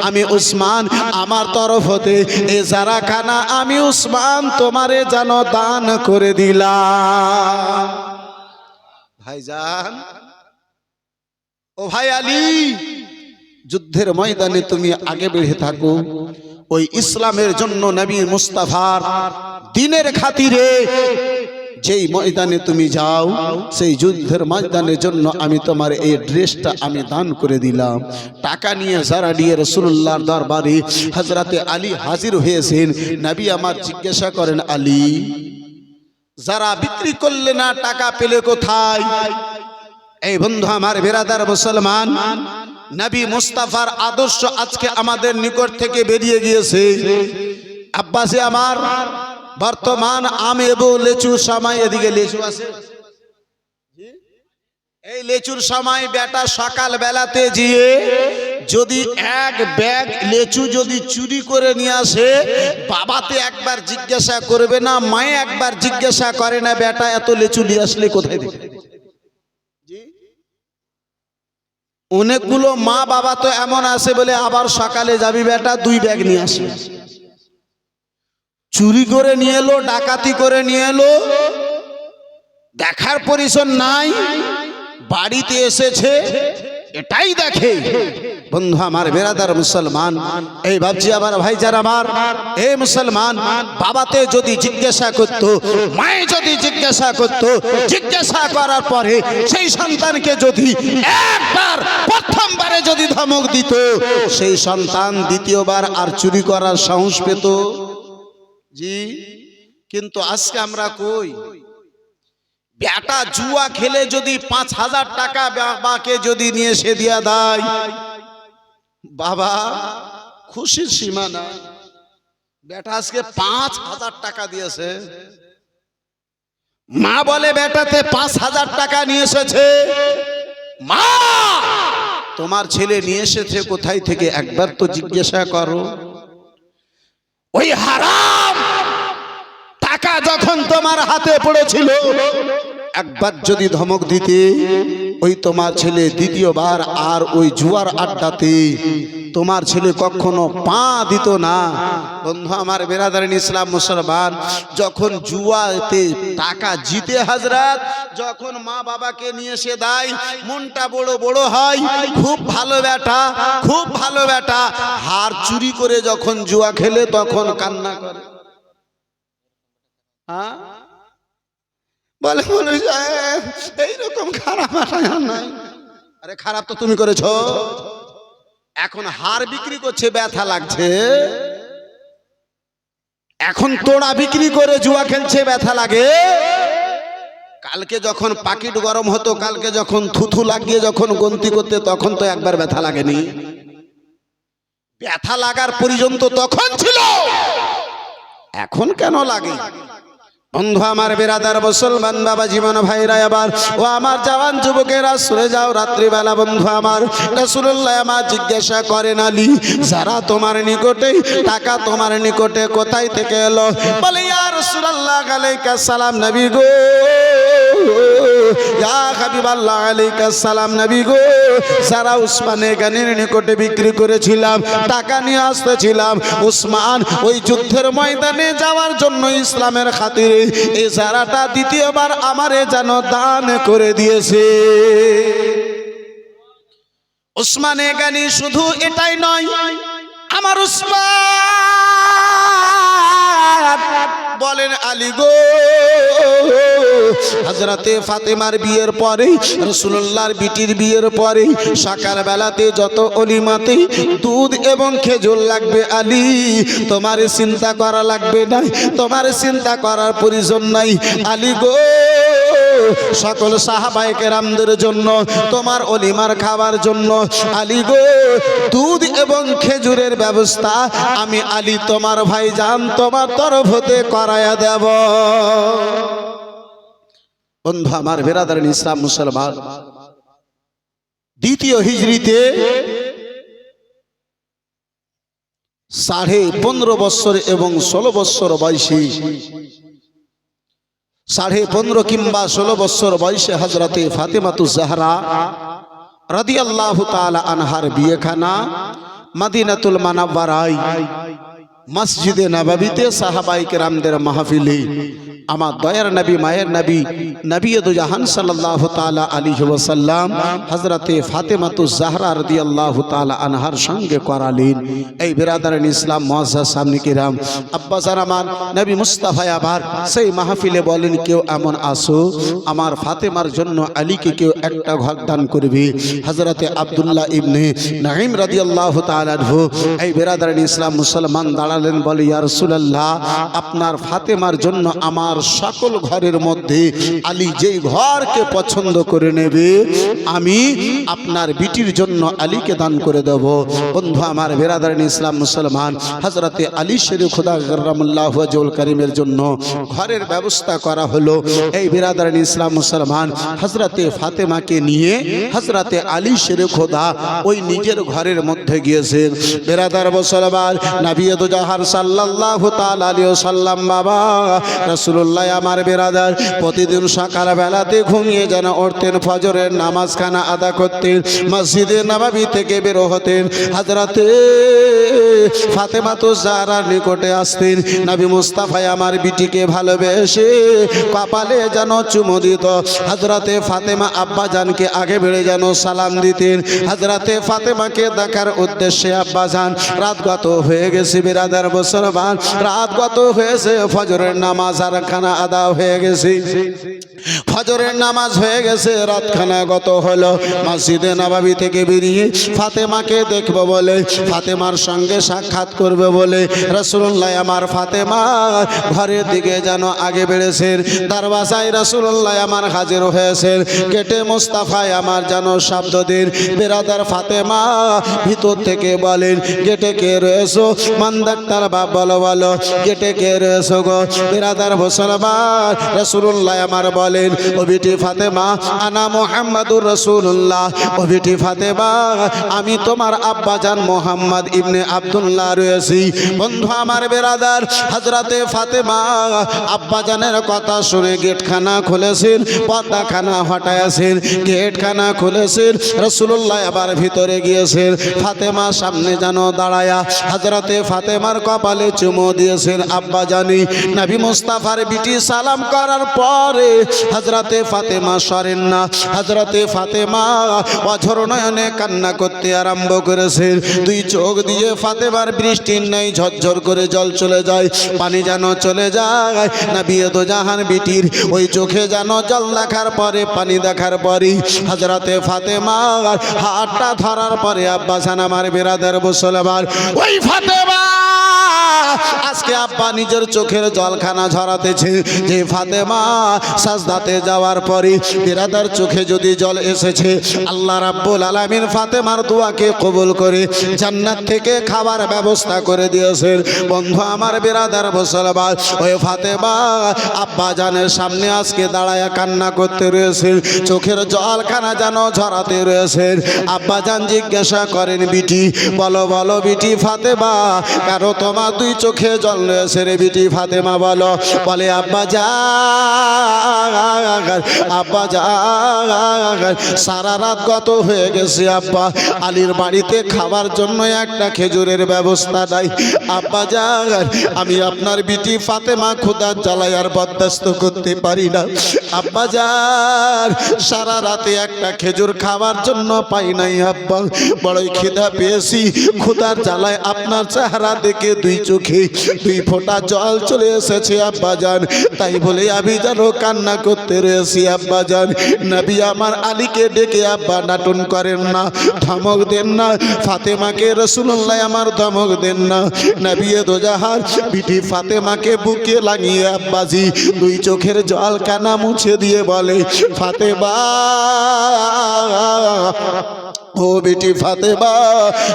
আমি উসমান আমার তরফ হতে এই জারাখানা আমি উসমান তোমারে যেন দান করে দিলাম। ভাইজান ও ভাই আলী, যুদ্ধের ময়দানে তুমি আগে বেড়ে থাকো, ওই ইসলামের জন্য নবী মুস্তাফার দ্বীনের খাতিরে যেই ময়দানে তুমি যাও, সেই যুদ্ধের ময়দানের জন্য আমি তোমার এই ড্রেসটা আমি দান করে দিলাম। টাকা নিয়ে যারা নিয়ে রাসূলুল্লাহর দরবারে হযরতে আলী হাজির হয়েছেন, নবী আমার জিজ্ঞাসা করেন, আলী যারা বিক্রি করলে না টাকা পেলে কোথায়? এই বন্ধু আমার বিরাদার মুসলমান, নবী মুস্তাফার আদর্শ আজকে আমাদের নিকট থেকে বেরিয়ে গিয়েছে। আব্বাসে আমার বর্তমান আম এবং লেচুর সময়, এদিকে লেচু আছে, এই লেচুর সময় বেটা সকাল বেলাতে গিয়ে যদি এক ব্যাগ লেচু যদি চুরি করে নিয়ে আসে, বাবাতে একবার জিজ্ঞাসা করবে না, মায়ে একবার জিজ্ঞাসা করে না বেটা এত লেচু নিয়ে আসলে কোথায় থেকে। অনেকগুলো মা বাবা তো এমন আছে বলে আবার সকালে যাবি বেটা 2 ব্যাগ নিয়ে আসবে। চুরি করে নিয়ে এলো, ডাকাতি করে নিয়ে এলো, দেখার পরিচয় নাই, বাড়িতে এসেছে এটাই দেখে। বন্ধু আমার বেরাদার মুসলমান, এই ভাবছি আমার ভাই যারা আমার এই মুসলমান, বাবাতে যদি জিজ্ঞাসা করত, মায়ে যদি জিজ্ঞাসা করত, জিজ্ঞাসা করার পরে সেই সন্তানকে যদি একবার প্রথমবারে যদি ধমক দিত, সেই সন্তান দ্বিতীয়বার আর চুরি করার সাহস পেত। জি, কিন্তু আজকে আমরা কই? বেটা জুয়া খেলে যদি 5,000 টাকা বাবাকে যদি নিয়ে এসে দিয়া দেয়, বাবা খুশির সীমা না। বেটা আজকে 5,000 টাকা দিয়েছে, মা বলে বেটাতে 5,000 টাকা নিয়ে এসেছে। মা, তোমার ছেলে নিয়ে এসেছে কোথায় থেকে একবার তো জিজ্ঞাসা করো। ওই হারাম টাকা যখন তোমার হাতে পড়েছিল, একবার যদি ধমক দিতে, ওই তোমার ছেলে দ্বিতীয়বার আর ওই জুয়ার আড্ডাতে তোমার ছেলে কখনো পা দিত না। বন্ধু আমার বেরাদারিন ইসলাম মুসলমান, যখন জুয়াতে টাকা জিতে হাজরাত, যখন মা বাবাকে নিয়ে এসে দেয়, মনটা বড় বড় হয়, খুব ভালো বেটা, খুব ভালো বেটা। হার চুরি করে যখন জুয়া খেলে তখন কান্না করে। হ্যাঁ, বলে বলে এইরকম খারাপ নাই। আরে খারাপ তো তুমি করেছো। এখন হার বিক্রি করছে, ব্যথা লাগছে। এখন তোড়া বিক্রি করে জুয়া খেলছে, ব্যথা লাগে। কালকে যখন পাকিট গরম হতো, কালকে যখন থুথু লাগিয়ে যখন গন্তি করতে, তখন তো একবার ব্যথা লাগেনি। ব্যথা লাগার পর্যন্ত তখন ছিল, এখন কেন লাগে? বন্ধু আমার বেরাদার মুসলমান বাবা জীবন ভাইরা, আবার ও আমার জওয়ান যুবকেরা সরে যাও রাত্রিবেলা। বন্ধু আমার রাসূলুল্লাহ আমার জিজ্ঞাসা করেন, আলী যারা তোমার নিকটে টাকা তোমার নিকটে কোথায় থেকে এলো? বলে ইয়া রাসূলুল্লাহ আলাইহিস সালাম নবী গো, ইয়া হাবিবাল্লাহ আলাইহিস সালাম নবী গো, যারা উসমানে গানির নিকটে বিক্রি করেছিলাম, টাকা নিয়ে আসতেছিলাম, উসমান ওই যুদ্ধের ময়দানে যাওয়ার জন্য ইসলামের খাতিরে এই যারাটা দ্বিতীয়বার আমারে যেন দান করে দিয়েছে। উসমানে গানি শুধু এটাই নয়, আমার উসমান বলেন আলী গো, হযরতে ফাতেমার বিয়ের পরে, রাসূলুল্লাহর বিটির বিয়ের পরে সকাল বেলাতে যত অলিমাতে দুধ এবং খেজুর লাগবে, আলী তোমার চিন্তা করা লাগবে না, তোমার চিন্তা করার প্রয়োজন নাই। আলী গো, সকল সাহাবায়ে কেরামদের জন্য, তোমার অলিমার খাবার জন্য আলী গো, দুধ এবং খেজুরের ব্যবস্থা আমি আলী তোমার ভাইজান তোমার তরফ হতে করায়া দেব। বন্ধু আমার বেরাদারিন ইসলাম মুসলমান, দ্বিতীয় হিজরিতে 15.5 বছর এবং 16 বছর বয়সী, 15.5 কিংবা 16 বছর বয়সে হযরতে ফাতেমাতুজ জাহরা রাদিয়াল্লাহু তাআলা আনহার বিয়েখানা মদিনাতুল মুনাওয়ারায় মসজিদে নববীতে সাহাবায়ে কেরামদের মাহফিলে আমার দয়ার নবী, মায়ের নবী, নবী দু জাহান সাল্লাল্লাহু তাআলা আলাইহি ওয়াসাল্লাম হযরতে ফাতেমাতুজ জাহরা রাদিয়াল্লাহু তাআলা আনহার সঙ্গে করালেন। এই বিরাদারিন ইসলাম মুআজ্জাজ সামনে কিরাম, আব্বাজান আমার নবী মুস্তাফা আবার সেই মাহফিলে বলেন, কেউ এমন আসো আমার ফাতেমার জন্য আলীকে কেউ একটা ঘর দান করবে। হযরতে আব্দুল্লাহ ইবনে নাঈম রাদিয়াল্লাহু তাআলা আনহু এই বিরাদারিন ইসলাম মুসলমান দাঁড়ালেন, বলে ইয়া রাসূলুল্লাহ, আপনার ফাতেমার জন্য আমার সকল ঘরের মধ্যে আলী যেই ঘরকে পছন্দ করে নেবে, আমি আপনার বিটির জন্য আলীকে দান করে দেব। বন্ধু আমার বেরাদারিন ইসলাম মুসলমান, হযরতে আলী শেরে খুদা কাররামাল্লাহু ওয়াজহুল কারীমের জন্য ঘরের ব্যবস্থা করা হলো। এই বেরাদারিন ইসলাম মুসলমান হযরতে ফাতেমাকে নিয়ে হযরতে আলী শেরে খুদা ওই নিজের ঘরের মধ্যে গিয়েছেন। বেরাদার মুসলমান, নবী দু জাহান সাল্লাল্লাহু তাআলা আলাইহি ওয়াসাল্লাম বাবা রাসূলুল্লাহ রাসূলুল্লাহ আমার বিরাদার প্রতিদিন সকালবেলাতে ঘুমিয়ে যেন উঠতেন, ফজরের নামাজখানা আদা করতেন, মসজিদে নববী থেকে বের হতেন, হযরতে ফাতেমা তো জাহরার নিকটে আসতেন। নবী মুস্তাফা আমার বিটিকে ভালোবেসে কপালে যেন চুমু দিত। হযরতে ফাতেমা আব্বা জানকে আগে বেড়ে যেন সালাম দিতেন। হযরতে ফাতেমাকে দেখার উদ্দেশ্যে আব্বা জান রাত গত হয়ে গেছে, বিরাদার মুসলমান, রাত গত হয়েছে, ফজরের নামাজ আর খানা আদা হয়ে গেছে, ফজরের নামাজ হয়ে গেছে, রাতখানা গত হলো। মসজিদে নববী থেকে বেরিয়ে ফাতেমাকে দেখবো বলে, ফাতেমার সঙ্গে সাক্ষাৎ করবে বলে রাসূলুল্লাহ আমার ফাতেমা ঘরের দিকে যেন আগে বেড়েছেন। দরওয়াজায় রাসূলুল্লাহ আমার হাজির হয়েছেন। গেটে মুস্তাফায় আমার যেন শব্দ দিন, বিরাদার ফাতেমা ভিতর থেকে বলেন, গেটে কে রয়েছো? মান ডাক্তার বাপ বলো বলো, গেটে কে রয়েছো গো? বিরাদার মুসলমান, রাসূলুল্লাহ আমার বলেন, ও বিটি ফাতেমা, আনা মুহাম্মাদুর রাসূলুল্লাহ, ও বিটি ফাতেমা, আমি তোমার আব্বাজান মোহাম্মদ ইবনে আব্দুল্লাহ রয়েছি। বন্ধু আমার বিরাদার, হযরতে ফাতেমা আব্বাজানের কথা শুনে গেটখানা খুলেছেন, পর্দাখানা হটাইয়াছেন, গেটখানা খুলেছেন, রাসূলুল্লাহ আবার ভিতরে গিয়েছেন। ফাতেমা সামনে যেন দাঁড়ায়া হযরতে ফাতেমার কপালে চুমু দিয়েছেন। আব্বাজানি নবী মুস্তাফার বিটি সালাম করার পরে হযরতে ফাতেমা সরেন না। হযরতে ফাতেমা অঝর নয়নে কান্না করতে আরম্ভ করেছেন। দুই চোখ দিয়ে ফাতেমার বৃষ্টির ন্যায় ঝরঝর করে জল চলে যায়, পানি যেন চলে যায়। নবী দো জাহান বিটির ওই চোখে যেন জল দেখার পরে, পানি দেখার পরে হযরতে ফাতেমা হাতটা ধরার পরে আব্বা জান আমার বিরাদার মুসলমান, ওই ফাতেমা আজকে আব্বা নিজের চোখের জলখানা ঝরাতেছে। যে ফাতেমা সাজদাতে যাওয়ার পরে বিরাদার চোখে যদি জল এসেছে, আল্লাহ রাব্বুল আলামিন ফাতেমার দোয়াকে কবুল করে জান্নাত থেকে খাবার ব্যবস্থা করে দিয়েছেন। বন্ধু আমার বিরাদার মুসলমান, ওই ফাতেমা আব্বা জানের সামনে আজকে দাঁড়ায় কান্না করতে রয়েছে, চোখের জলখানা যেন ঝরাতে রয়েছে। আব্বা জান জিজ্ঞাসা করেন, বিটি বলো বলো বিটি ফাতেমা, কারো তোমার দুই চোখে জল রয়েছে রে বিটি ফাতেমা বলো? বলে আব্বা জান, আব্বা জান, সারা রাত গত হয়ে গেছে আব্বা, আলীর বাড়িতে খাবার জন্য একটা খেজুরের ব্যবস্থা নাই। আব্বা জান, আমি আপনার বিটি ফাতেমা ক্ষুধার জ্বালায় আর বরদাস্ত করতে পারি না। আব্বা জান, সারা রাতে একটা খেজুর খাওয়ার জন্য পাই নাই আব্বা, বড়ই খিদা পেয়েছি, ক্ষুধার জ্বালায় আপনার চেহারা দেখে দুই চোখে দুই ফোঁটা জল চলে এসেছে আব্বা জান, তাই বলে আমি যেন কান্না করতে রয়েছি আব্বা জান। নবী আমার আলীকে ডেকে আব্বা নাটন করেন না, ধমক দেন না, ফাতেমাকে রাসূলুল্লাহ আমার ধমক দেন না। নবী দো জাহান বিটি ফাতেমাকে বুকে লাগিয়ে আব্বাজি দুই চোখের জল কানা মুছে দিয়ে বলে, ফাতেমা ও বেটি ফাতেমা,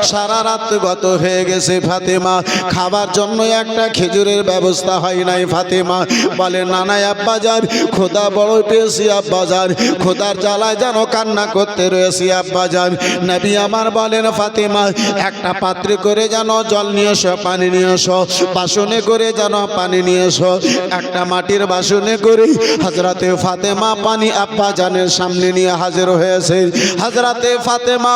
সারা রাত গত হয়ে গেছে ফাতেমা, খাবার জন্য একটা খেজুরের ব্যবস্থা হয় নাই। ফাতেমা বলে, না না আব্বাজান, খোদা বড় পেয়েছি আব্বাজান, খোদার জ্বালায় যেন কান্না করতে রয়েছি আব্বাজান। নবী আমার বলেন, ফাতেমা একটা পাত্রে করে যেন জল নিয়ে এসো, পানি নিয়ে এসো, বাসনে করে যেন পানি নিয়ে এসো। একটা মাটির বাসনে করে হযরতে ফাতেমা পানি আব্বাজানের সামনে নিয়ে হাজির হয়েছে। হযরতে ফাতেমা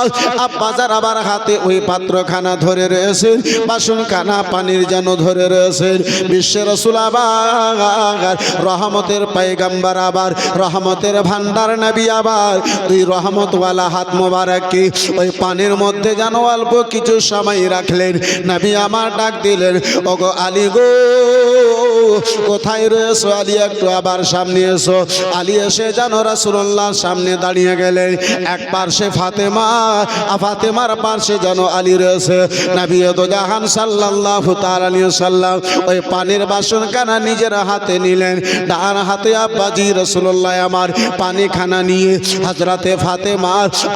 আব্বাজান আবার হাতে ওই পাত্রখানা ধরে রয়েছে, বাসনখানা পানির যেন ধরে রয়েছে। বিশ্বের রাসূল আবার রহমতের পয়গম্বর, আবার রহমতের ভান্ডার নবী, আবার দুই রহমতওয়ালা হাত মোবারককে ওই পানির মধ্যে যেন অল্প কিছু সময় রাখলেন। নবী আমার ডাক দিলেন, ওগো আলী গো, কোথায় রয়েছো আলী, একটু আবার সামনে এসো। আলী এসে যেন রাসূলুল্লাহর সামনে দাঁড়িয়ে গেলেন। এক পার্শ্বে ফাতেমা, ফাতেমার পার্শ্বে যেন আলী রয়েছে। নবী দো জাহান সাল্লাল্লাহু তাআলা আলাইহি ওয়াসাল্লাম ওই পানির বাসনখানা নিজের হাতে নিলেন, ডান হাতে আব্বাজি রাসূলুল্লাহ আমার পানিখানা নিয়ে হযরতে ফাতেমা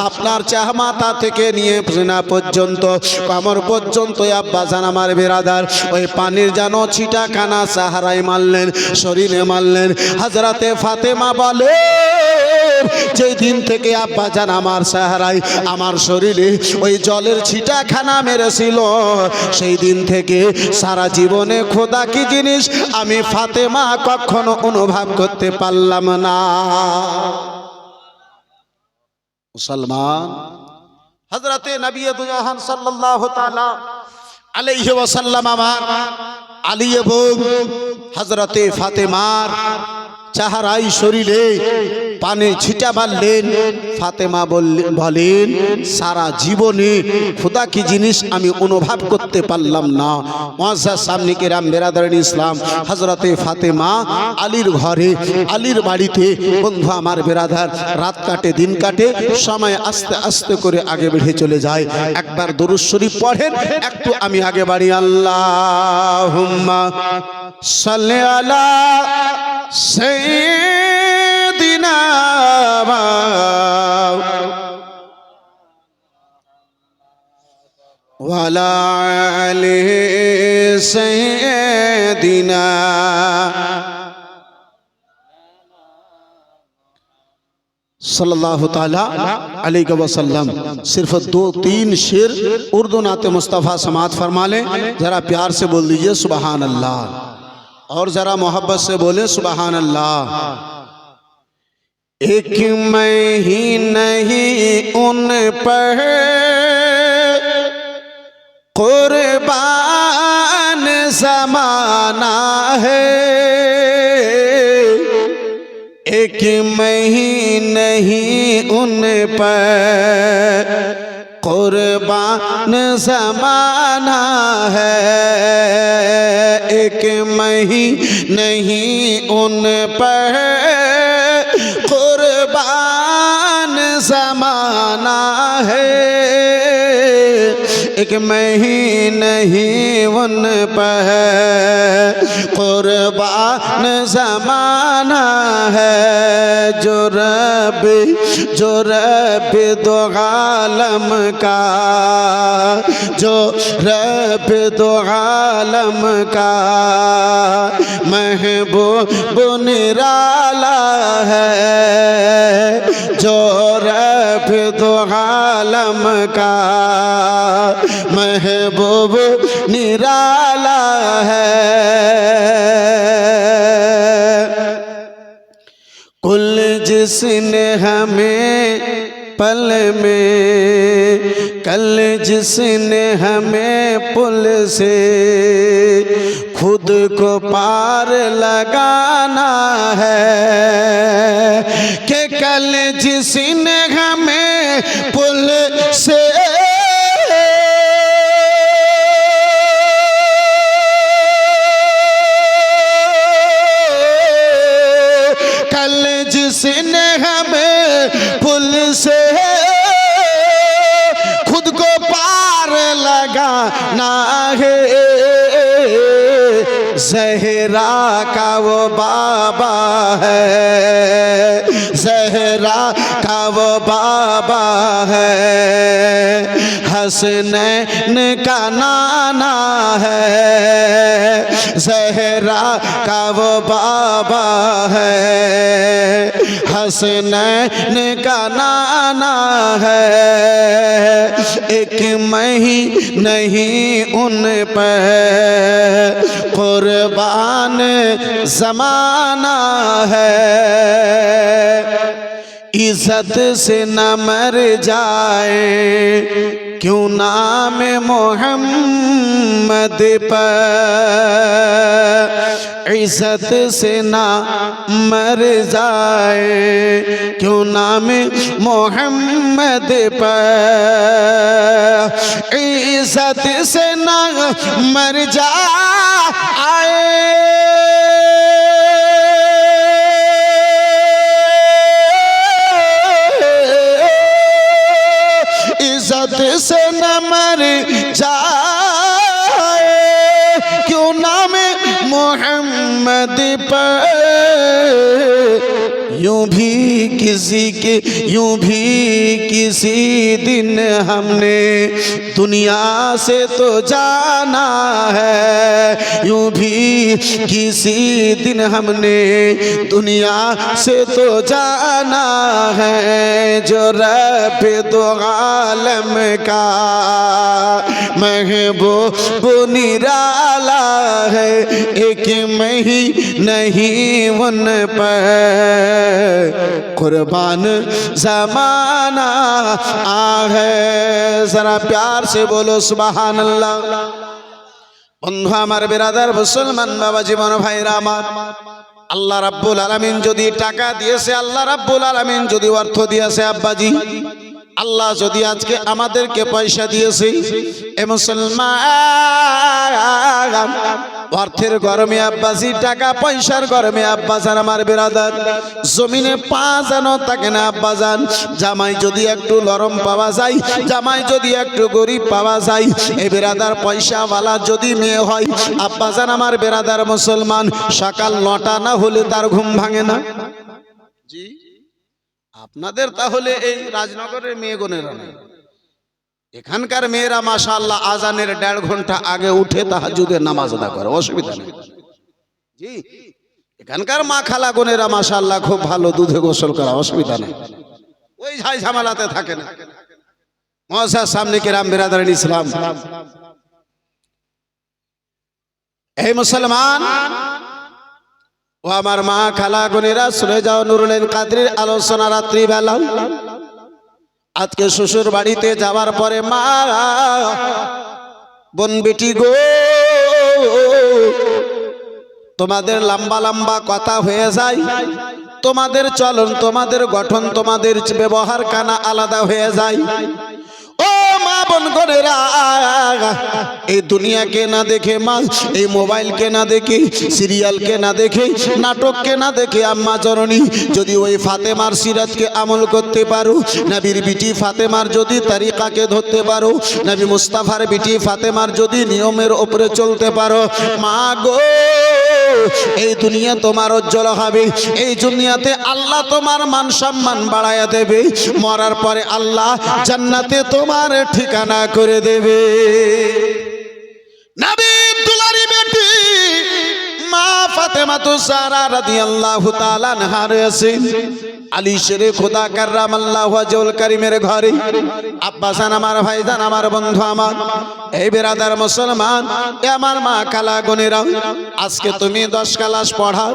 আপনার মাথা থেকে নিয়ে সিনা পর্যন্ত, কোমর পর্যন্ত আব্বাজান আমার বিরাদার ওই পানির যেন ছিটাখানা সাহারায় মারলেন, শরীরে মারলেন। হযরতে ফাতেমা বলে, যেই দিন থেকে আব্বাজান আমার চেহারায় আমার শরীরে ওই জলের ছিটাখানা মেরেছিল, সেই দিন থেকে সারা জীবনে খোদা কি জিনিস আমি ফাতেমা কখনো অনুভব করতে পারলাম না। মুসলমান, হযরতে নবী দু জাহান সাল্লাল্লাহু তাআলা আলাইহি ওয়াসাল্লাম আমার আলী এবং হযরতে ফাতেমার চেহারায় শরীরে পানি ছিটা মারলেন। ফাতেমা বলেন সারা জীবনে খোদা কি জিনিস আমি অনুভব করতে পারলাম না। মুআজ্জাজ সামনে কেরাম বেরাদারান ইসলাম, হযরতে ফাতেমা আলীর ঘরে আলীর বাড়িতে বন্ধু আমার বেরাদার রাত কাটে দিন কাটে, সময় আস্তে আস্তে করে আগে বেড়ে চলে যায়। একবার দরুদ শরীফ পড়েন, একটু আমি আগে বাড়ি। আল্লাহুম্মা সাল্লি আলা সাইয়্যিদিনা ওয়া আলা আলি সাইয়্যিদিনা। सल्लल्लाहु ताला अलैहि वसल्लम। सिर्फ 2-3 शेर उर्दू नाते मुस्तफ़ा समात फरमा लें। जरा प्यार से बोल दीजिए सुबहान अल्लाह, और जरा मोहब्बत से बोले सुबहान अल्लाह। एक मैं ही नहीं उन पर कुर्बान ज़माना है, एक मैं ही नहीं उन पर कुर्बान ज़माना है, एक मैं ही नहीं उन पर कुर्बान ज़माना है, एक मैं ही नहीं उन पर कुर्बान ज़माना है। जो रब दो आलम का, जो रब दो आलम का महबूब निराला है, जो रब दो आलम का महबूब निराला है। कुल जिसने हमें पल में, कल जिसने हमें पुल से खुद को पार लगाना है, कि कल जिसने हमें पुल से जिसने हमें पुल से खुद को पार लगाना है, ज़हरा का वो बाबा है, ज़हरा का वो बाबा है, हसनैन का नाना है, ज़हरा का वो बाबा है, हसनैन का नाना है, एक मैं ही नहीं उन पर कुर्बान ज़माना है। इज़्ज़त से न मर जाए क्यों नाम मोहम्मद पर, इज़्ज़त से ना मर जाए क्यों नाम मोहम्मद पर, इज़्ज़त से ना मर जाए इज़्ज़त से न मर जाए क्यों नाम मोहम्मद पर, यूं भी किसी दिन हमने दुनिया से तो जाना है, यूं भी किसी दिन हमने दुनिया से तो जाना है, जो रब दो आलम का महबूब निराला है, एक मैं ही नहीं उन पर कुर्बान जमाना आ है। जरा प्यार से बोलो सुभान अल्लाह। बंधु आमार बिरादार मुसलमान बाबा जीवन भाईरा आमार, আল্লাহ রাব্বুল আলামিন যদি টাকা দিয়েছে, আল্লাহ রাব্বুল আলামিন যদি অর্থ দিয়েছে আব্বাজি, আল্লাহ যদি আজকে আমাদেরকে পয়সা দিয়েছে, এ মুসলমান অর্থের গরমে আব্বাজি, টাকা পয়সার গরমে আব্বাজান আমার বিরাদার জমিনে পা যেন থাকে না আব্বাজান। জামাই যদি একটু নরম পাওয়া যায়, জামাই যদি একটু গরিব পাওয়া যায়, এই বিরাদার পয়সাওয়ালা যদি মেয়ে হয় আব্বাজান আমার বিরাদার মুসলমান, সকাল 9টা না হলে তার ঘুম ভাঙে না। জি আপনাদের তাহলে এই রাজনগরের মেয়েগণেরা নেই, এখানকার মেয়েরা মাশাআল্লাহ আজানের 1.5 ঘন্টা আগে উঠে তাহাজ্জুদের নামাজ আদা করে, অসুবিধা নেই। জি এখানকার মা খালা বোনেরা মাশাআল্লাহ খুব ভালো, দুধে গোসল করা, অসুবিধা নেই, ওই ঝাই ঝামেলাতে থাকে না। মুআজ্জাজ সামনে কিরাম বিরাদারিন ইসলাম, এই মুসলমান ও আমার মা খালা বোনেরা, শুনে যাও নুরুল কাদরির আলোচনা রাত্রি বেলা। আজকে শ্বশুর বাড়িতে যাওয়ার পরে মা বোন বেটি গো, তোমাদের লম্বা লম্বা কথা হয়ে যায়, তোমাদের চলন, তোমাদের গঠন, তোমাদের ব্যবহার কানা আলাদা হয়ে যায়। ও মা বোন গনেরা, এই দুনিয়াকে না দেখে মা, এই মোবাইলকে না দেখে, সিরিয়ালকে না দেখে, নাটককে না দেখে আম্মা জননী যদি ওই ফাতেমার সিরাতকে আমল করতে পারো, নবীর বিটি ফাতেমার যদি তরিকাকে ধরতে পারো, নবী মুস্তাফার বিটি ফাতেমার যদি নিয়মের উপরে চলতে পারো, মা গো এই দুনিয়া তোমার উজ্জ্বল হবে, এই দুনিয়াতে আল্লাহ তোমার মান সম্মান বাড়ায়া দেবে, মরার পরে আল্লাহ জান্নাতে তোমার ঠিকানা করে দেবে। নবী দুলারি বেটি মা ফাতেমা তো জাহরা রাদিয়াল্লাহু তাআলা আনহা রয়েছে আলী শেরে খোদা কাররামাল্লাহু ওয়াজহুল কারীমের ঘরে। আব্বাসান আমার ভাইজান আমার বন্ধু আমার, এই বিরাদার মুসলমান, এ আমার মা খালা বোনেরা, আজকে তুমি 10 ক্লাস পড়া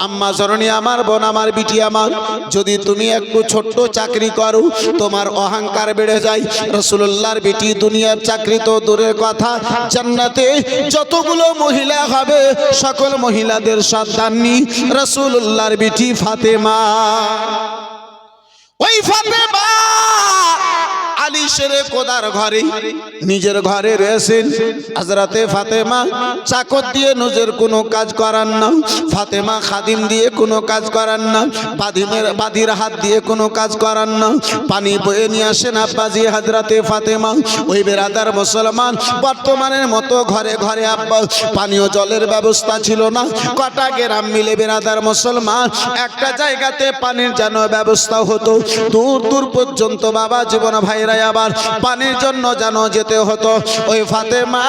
আম্মা জননী আমার বোন আমার বিটি আমার, যদি তুমি একটু ছোট্ট চাকরি করো তোমার অহংকার বেড়ে যায়। রাসূলুল্লাহর বিটি দুনিয়ার চাকরি তো দূরের কথা, জান্নাতে যতগুলো মহিলা হবে সকল মহিলাদের সন্তানী রাসূলুল্লাহর বিটি ফাতেমা। ওই ফাতেমা আলী শেরে খোদার ঘরে, নিজের ঘরে রয়েছেন হযরতে ফাতেমা, চাকর দিয়ে নিজের কোনো কাজ করান না, ফাতেমা খাদিম দিয়ে কোনো কাজ করান না, বাদির হাত দিয়ে কোনো কাজ করান না, পানি বয়ে নিয়ে আসেন আব্বাজি হযরতে ফাতেমা। ওই বেরাদার মুসলমান, বর্তমানের মতো ঘরে ঘরে আব্বা পানীয় জলের ব্যবস্থা ছিল না, কটা গ্রাম মিলে বেরাদার মুসলমান একটা জায়গাতে পানির যেন ব্যবস্থা হতো, দূর দূর পর্যন্ত বাবা জীবন ভাইরা আবার পানির জন্য যেন যেতে হতো। ওই ফাতেমা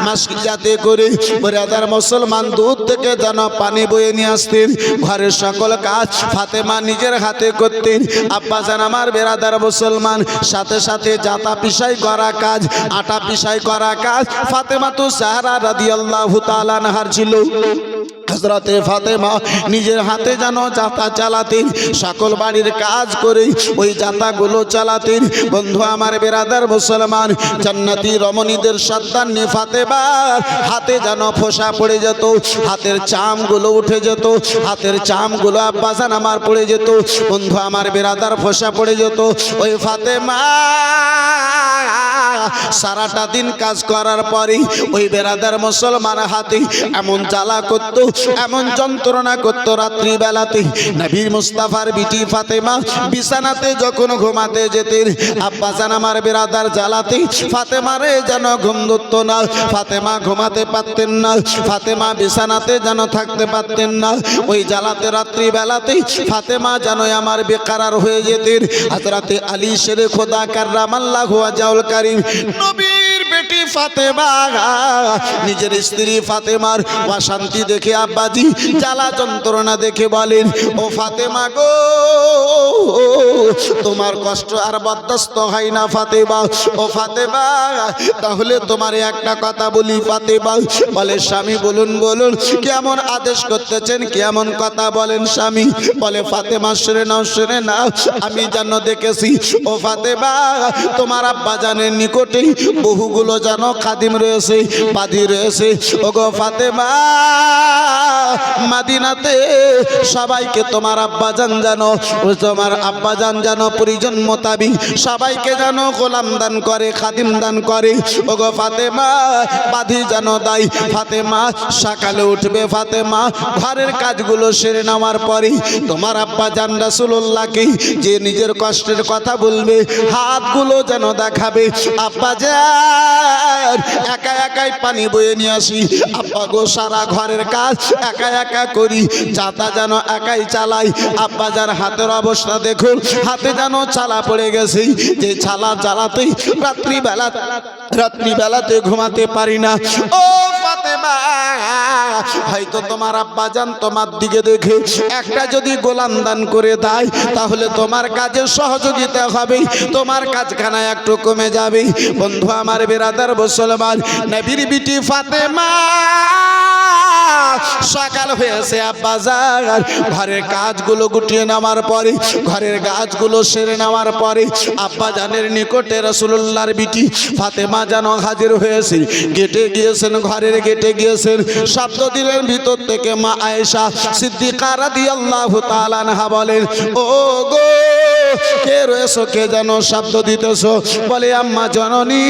মাসকিয়াতে করে বেরাদার মুসলমান দূর থেকে যেন পানি বয়ে নিয়ে আসতেন, ঘরের সকল কাজ ফাতেমা নিজের হাতে করতেন। আব্বা জান আমার বেরাদার মুসলমান, সাথে সাথে জাতা পিসাই করা কাজ, আটা পিসাই করা কাজ ফাতেমা তো জাহরা রাদিয়াল্লাহু তাআলা আনহার ছিল। হযরতে ফাতেমা নিজের হাতে যেন জাতা চালাতেন, সকল বাড়ির কাজ করে ওই জাতাগুলো চালাতেন। বন্ধু আমার বেরাদার মুসলমান, জান্নাতি রমণীদের সন্তানী ফাতেমার হাতে যেন ফোঁসা পড়ে যেত, হাতের চামগুলো উঠে যেত, হাতের চামগুলো আব্বাজান আমার পড়ে যেত, বন্ধু আমার বেরাদার ফোঁসা পড়ে যেত। ওই ফাতেমা সারাটা দিন কাজ করার পরে ওই বেরাদার মুসলমান হাতে এমন জ্বালা করত, এমন যন্ত্রণা করত রাত্রি বেলাতে। নবী মুস্তাফার বিটি ফাতেমা বিছানাতে যখন ঘুমাতে যেতেন, আব্বাজান আমার বেরাদার জ্বালাতে ফাতেমারে যেন ঘুম ধরত না, ফাতেমা ঘুমাতে পারতেন না, ফাতেমা বিছানাতে যেন থাকতে পারতেন না। ওই জ্বালাতে রাত্রি বেলাতে ফাতেমা যেন আমার বেকারার হয়ে যেতেন। হযরতে আলী শেরে খোদা কাররামাল্লাহু ওয়াজহুল কারীম নবীর বেটি ফাতেমা নিজের স্ত্রী ফাতেমার অশান্তি দেখে আব্বাজি জ্বালা যন্ত্রণা দেখে বলেন, ও ফাতেমা গো, তোমার কষ্ট আর বরদাস্ত হয় না ফাতেমা। ও ফাতেমা, তাহলে তোমার একটা কথা বলি ফাতেমা। বলে স্বামী বলুন বলুন, কেমন আদেশ করতেছেন, কেমন কথা বলেন স্বামী। বলে ফাতেমা শুনে নাও শুনে নাও, আমি যেন দেখেছি ও ফাতেমা তোমার আব্বা জানের নিকটেই বহুগুলো যেন খাদিম রয়েছে, বাদী রয়েছে। ও গো ফাতেমা, মাদিনাতে সবাইকে তোমার আব্বা জান জানো, তোমার আব্বা জান জানো পরিজন মোতাবিক সবাইকে জানো গোলাম দান করে, খাদিম দান করে। ও গো ফাতেমা, বাদী জানো দাই। ফাতেমা সকালে উঠবে, ফাতেমা ঘরের কাজগুলো সেরে নেওয়ার পরে তোমার আব্বা জান রাসূলুল্লাহকে যে নিজের কষ্টের কথা বলবে, হাতগুলো যেন দেখাবে। আব্বা জান একা একাই পানি বয়ে নিয়ে আসি, আব্বা গো সারা ঘরের কাজ একা একা করি, চাতা যেন একাই চালাই। আব্বা যার হাতের অবস্থা দেখুন, হাতে যেন চালা পড়ে গেছে, যে চালা জ্বালাতেই রাত্রিবেলাতে ঘুমাতে পারি না। ও ফাতেমা, হয়তো তোমার আব্বা জান তোমার দিকে দেখে একটা যদি গোলাম দান করে দেয়, তাহলে তোমার কাজে সহযোগিতা হবে, তোমার কাজখানা একটু কমে যাবে। বন্ধু আমার বেরাদার মুসলমান, নবীর বিটি ফাতেমা সকাল হয়েছে, আব্বা জান ঘরের কাজগুলো গুটিয়ে নেওয়ার পরে, ঘরের কাজগুলো সেরে নেওয়ার পরে আব্বা জানের নিকটে রাসূলুল্লাহর বিটি ফাতেমা যেন হাজির হয়েছে। গেটে গিয়েছেন, ঘরের গেটে গিয়েছেন, শব্দ দিলেন ভিতর থেকে মা আয়েশা সিদ্দিকা রাদিয়াল্লাহু তাআলা আনহা বলেন, ও গো কে রয়েছো, কে যেন শব্দ দিতেছো। বলে আম্মা জননী,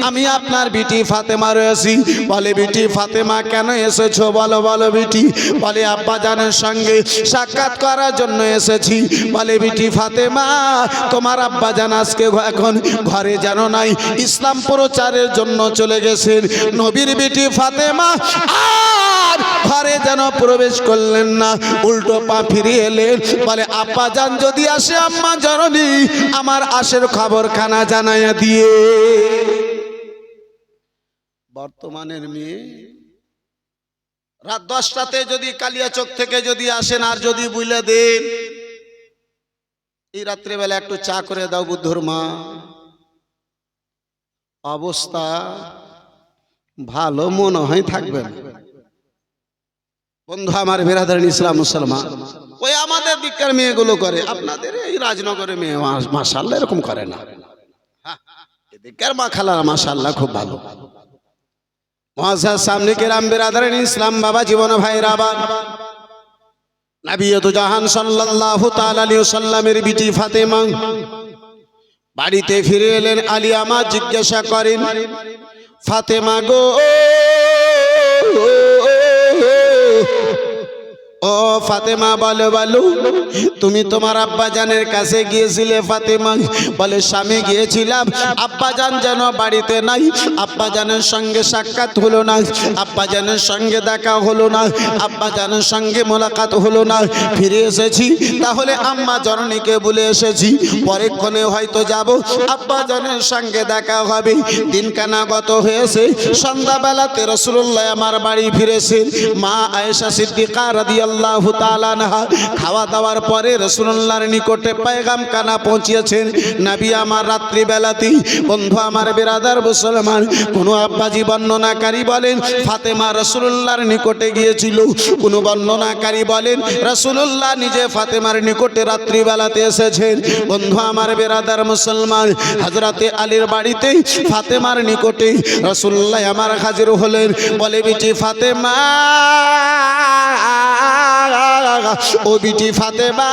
আমি আপনার বিটি ফাতেমা রয়েছি। বলে বিটি ফাতেমা কেন এসেছো, বলো বলো বিটি। বলে আব্বা জানের সঙ্গে সাক্ষাৎ করার জন্য এসেছি। বলে বিটি ফাতেমা, তোমার আব্বা জান আজকে এখন ঘরে যেন নাই, ইসলাম প্রচারের জন্য চলে গেছেন। নবীর বিটি ফাতেমা আর ঘরে যেন প্রবেশ করলেন না, উল্টো পা ফিরিয়ে এলেন। বলে আব্বা জান যদি আসে, আম্মা জননী আমার আশের খবর খানা জানাইয়া দিয়ে। বর্তমানের মেয়ে রাত 10টাতে যদি কালিয়াচক থেকে যদি আসেন আর যদি বুঝলে দেন, এই রাত্রেবেলা একটু চা করে দাও বুদ্ধর মা, অবস্থা ভালো মনে হয় থাকবে না। বন্ধু আমার বেরাদারিন ইসলাম মুসলমান, ওই আমাদের দিককার মেয়েগুলো করে, আপনাদের এই রাজনগরের মেয়ে মাশাআল্লাহ এরকম করে না। এদিককার মা খালারা মাশাআল্লাহ খুব ভালো। মুআজ্জাজ সামনে কেরাম বেরাদারিন ইসলাম বাবা জীবন ভাইরা, আবার নবী তো জাহান সাল্লাল্লাহু তাআলা আলাইহি ওয়াসাল্লামের বিটি ফাতেমা বাড়িতে ফিরে এলেন। আলী আমার জিজ্ঞাসা করেন, ফাতেমা গো, ও ফাতেমা বলো বলো, তুমি তোমার আব্বা জানের কাছে গিয়েছিলে ফাতেমা? বলে স্বামী গিয়েছিলাম, আব্বা জান যেন বাড়িতে নাই, আব্বা জানের সঙ্গে সাক্ষাৎ হলো না, আব্বা জানের সঙ্গে দেখা হলো না, আব্বা জানের সঙ্গে মোলাকাত হলো না। ফিরে এসেছি, তাহলে আম্মা জননীকে বলে এসেছি পরেক্ষণে হয়তো যাব, আব্বা জানের সঙ্গে দেখা হবে। দিনখানা গত হয়েছে, সন্ধ্যাবেলাতে রাসূলুল্লাহ আমার বাড়ি ফিরেছেন। মা আয়েশা সিদ্দিকা রাদিয়াল্লাহু তাআলা আনহা খাওয়া দাওয়ার পরে রাসূলুল্লাহর নিকটে পেগাম কানা পৌঁছিয়েছেন। নবী আমার রাত্রি বেলাতেই, বন্ধু আমার বেরাদার মুসলমান, কোন আব্বাজি বর্ণনাকারী বলেন ফাতেমা রাসূলুল্লাহর নিকটে গিয়েছিল, কোন বর্ণনাকারী বলেন রাসূলুল্লাহ নিজে ফাতেমার নিকটে রাত্রি বেলাতে এসেছেন। বন্ধু আমার বেরাদার মুসলমান, হযরতে আলীর বাড়িতে ফাতেমার নিকটে রাসূলুল্লাহ আমার হাজির হলেন। বলে বিটি ফাতেমা ও বিটি ফাতেমা,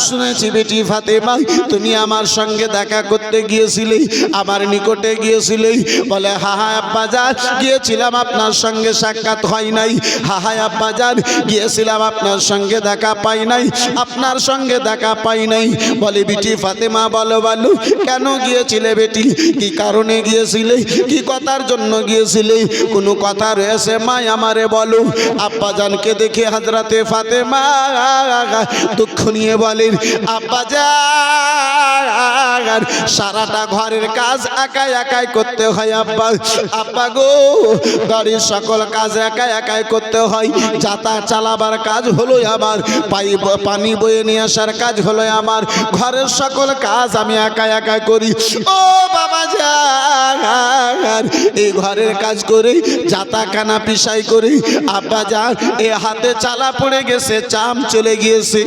শুনেছি বিটি ফাতেমা তুমি আমার সঙ্গে দেখা করতে গিয়েছিলে, আমার নিকটে গিয়েছিলে। বলে হা হা আব্বাজান গিয়েছিলাম, আপনার সঙ্গে সাক্ষাৎ হয় নাই। হা হা আব্বাজান গিয়েছিলাম, আপনার সঙ্গে দেখা পাই নাই, আপনার সঙ্গে দেখা পাই নাই। বলে বিটি ফাতেমা বলো বলো কেন গিয়েছিলে বেটি, কি কারণে গিয়েছিলে, কি কথার জন্য গিয়েছিলে, কোনো কথা রয়েছে মা আমারে বলো। আব্বাজানকে দেখে হযরতে ফাতেমা দুঃখ নিয়ে বলেন আব্বাজান সারাটা ঘরের কাজ একাই একাই করতে হয় আব্বা। আব্বা গো বাড়ির সকল কাজ একাই একাই করতে হয়, যাতায়াত চালাবার কাজ হলো আমার, পানি বয়ে নিয়ে আসার কাজ হলো আমার, ঘরের সকল কাজ আমি একাই একাই করি। ও বাবা যান এই ঘরের কাজ করে যাতা কানা পিসাই করে আব্বা যান এ হাতে চালা পড়ে গেছে, চাম চলে গিয়েছে।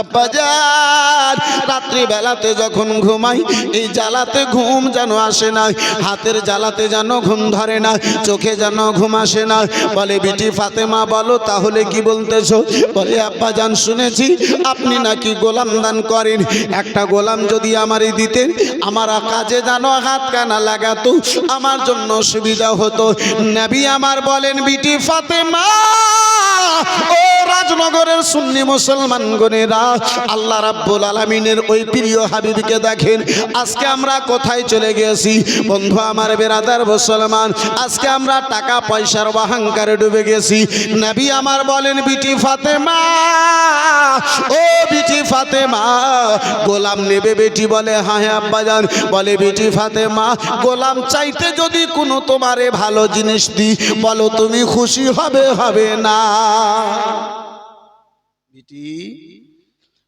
আব্বাজান রাত্রি বেলাতে যখন ঘুমাই এই জ্বালাতে ঘুম যেন আসে না, হাতের জ্বালাতে যেন ঘুম ধরে না, চোখে যেন ঘুম আসে না। বলে বিটি ফাতেমা বলো তাহলে কি বলতেছো? বলে আব্বাজান শুনেছি আপনি নাকি গোলাম দান করেন, একটা গোলাম যদি আমারই দিতেন আমার কাজে যেন হাত কানা লাগাতো, আমার জন্য সুবিধা হতো। নবী আমার বলেন বিটি ফাতেমা ও রাজনগরের সুন্নি মুসলমান গণেরা, আল্লাহ রাব্বুল আলামিনের ওই প্রিয় হাবিবকে দেখেন আজকে আমরা কোথায় চলে গেছি। বন্ধু আমার বেরাদার মুসলমান, আজকে আমরা টাকা পয়সার অহংকারে ডুবে গেছি। নবী আমার বলেন বিটি ফাতেমা ও বিটি ফাতেমা গোলাম নেবে বেটি? বলে হ্যাঁ হ্যাঁ আব্বাজান। বলে বিটি ফাতেমা গোলাম চাইতে যদি কোনো তোমারে ভালো জিনিস দিই বলো তুমি খুশি হবে হবে না? বিটি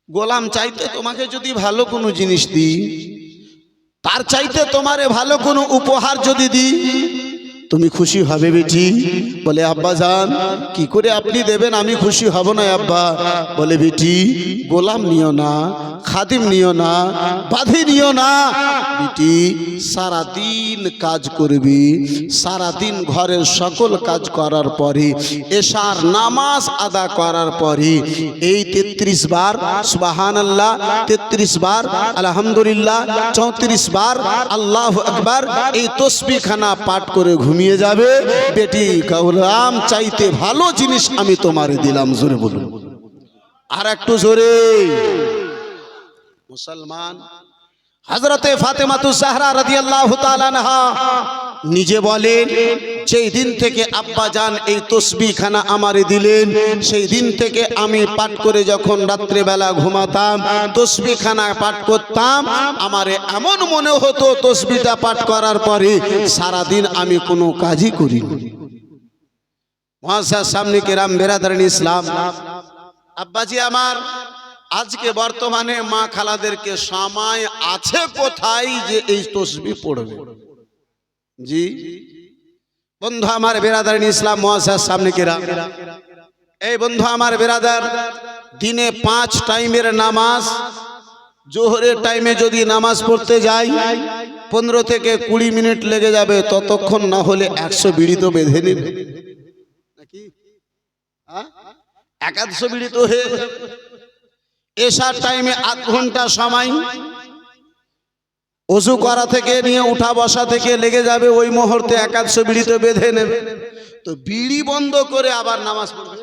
গোলাম চাইতে তোমাকে যদি ভালো কোনো জিনিস দিই, তার চাইতে তোমারে ভালো কোনো উপহার যদি দিই তুমি খুশি হবে বেটি? বলে আব্বা জান কি করে আপনি দেবেন আমি খুশি হব না আব্বা। বলে বেটি গোলাম নিও না, খাদিম নিও না, বাঁধি নিও না, বেটি সারাদিন কাজ করবি, সারাদিন ঘরের সকল কাজ করার পরে এশার নামাজ আদা করার পরে এই 33 বার সুবহানাল্লাহ, 33 বার আলহামদুলিল্লাহ, 34 বার আল্লাহু আকবার এই তাসবিহ খানা পাঠ করে ঘুমিয়ে যাবে। বেটি গোলাম চাইতে ভালো জিনিস আমি তোমারে দিলাম। জোরে বলুন আর একটু জোরে। মুসলমান হযরতে ফাতেমাতুজ জাহরা রাদিয়াল্লাহু তাআলা আনহা নিজে বলেন সেই দিন থেকে আব্বা জান এই তাসবিহ খানা আমারে দিলেন, সেই দিন থেকে আমি পাঠ করে যখন রাত্রে বেলা ঘুমাতাম তাসবিহ খানা পাঠ করতাম, আমারে এমন মনে হতো তাসবিহটা পাঠ করার পরে সারা দিন আমি কোনো কাজই করিনি। মুআজ্জাজ সামনে কেরাম বেরাদারান ইসলাম, আব্বাজি আমার আজকে বর্তমানে মা খালাদেরকে সময় আছে কোথায় যে এই তাসবিহ পড়বে? জি বন্ধু আমার বেরাদারান ইসলাম, মুআজ্জাজ সামনে কেরাম, এই বন্ধু আমার বেরাদার দিনে 5 টাইমের নামাজ, জোহরের টাইমে যদি নামাজ পড়তে যাই 15 থেকে 20 মিনিট লেগে যাবে, ততক্ষণ না হলে 100 বিড়ি তো বেঁধে নেবে নাকি? 100 বিড়ি তো হয়ে এশার টাইমে 8 ঘন্টা সময়, ওযু করা থেকে নিয়ে উঠা বসা থেকে লেগে যাবে, ওই মুহূর্তে 100 বিড়ি তো বেঁধে নেবে, তো বিড়ি বন্ধ করে আবার নামাজ পড়বে।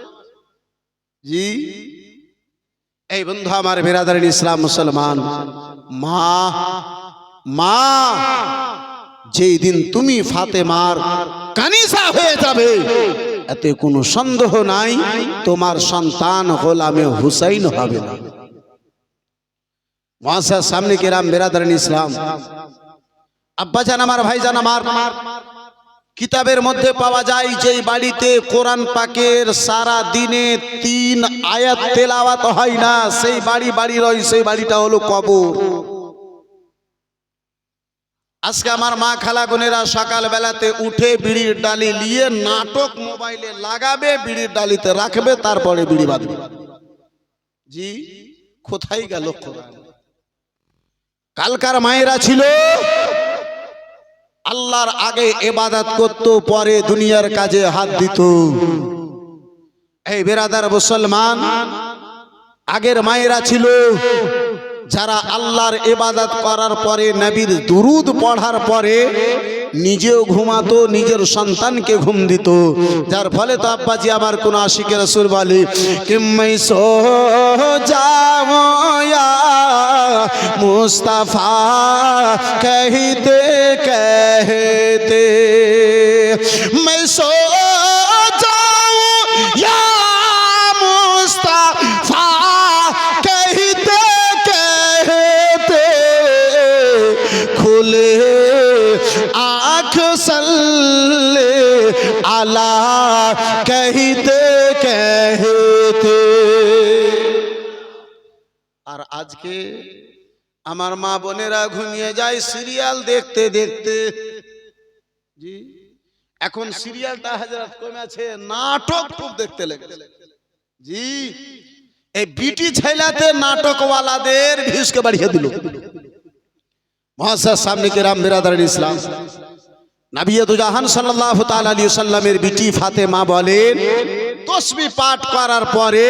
জি এই বন্ধু আমার বেরাদারান ইসলাম মুসলমান, মা মা যেই দিন তুমি ফাতেমার কানিসা হয়ে যাবে এতে কোনো সন্দেহ নাই তোমার সন্তান গোলামে হুসাইন হবে না। মুআজ্জাজ সামনে কেরাম বেরাদারান ইসলাম, আব্বাজান আমার ভাইজান আমার, কিতাবের মধ্যে পাওয়া যায় যেই বাড়িতে কোরআন পাকের সারা দিনে 3 আয়াত তেলাওয়াত হয় না সেই বাড়ি রয়, সেই বাড়িটা হলো কবর। আজকে আমার মা খালা বোনেরা সকাল বেলাতে উঠে বিড়ির ডালি নিয়ে নাটক মোবাইলে লাগাবে, বিড়ির ডালিতে রাখবে, তারপরে বিড়ি বাঁধবে। জি কোথায় গেল কোরআন? কালকার মায়েরা ছিল আল্লাহর আগে ইবাদত করত, পরে দুনিয়ার কাজে হাত দিত। এই বেরাদার মুসলমান, আগের মায়েরা ছিল যারা আল্লাহর ইবাদত করার পরে নবীর দুরুদ পড়ার পরে নিজেও ঘুমাতো, নিজের সন্তানকে ঘুম দিত। যার ফলে তো আব্বাজি আমার কোন আশিকে রাসূল বলে कि मैं सो जाऊं या मुस्तफा कहते कहते मैं सो जाऊं या मुस्तफा कहते कहते खुले आँख सल्ले आला कहते कहते। আর আজকে আমার মা বোনেরা ঘুমিয়ে যায় সিরিয়াল দেখতে দেখতে। জি, এখন সিরিয়ালটা হযরত কমেছে, নাটক খুব দেখতে লেগেছে। জি, এই বিটি ছেলাতে নাটকওয়ালাদের ভিউজকে বাড়িয়ে দিল। মুআজ্জাজ সামনে কেরাম বিরাদার ইসলাম, নবী দু জাহান সাল্লাল্লাহু তাআলা আলাইহি ওয়াসাল্লামের বিটি ফাতেমা বলেন, তাসবিহ পাঠ করার পরে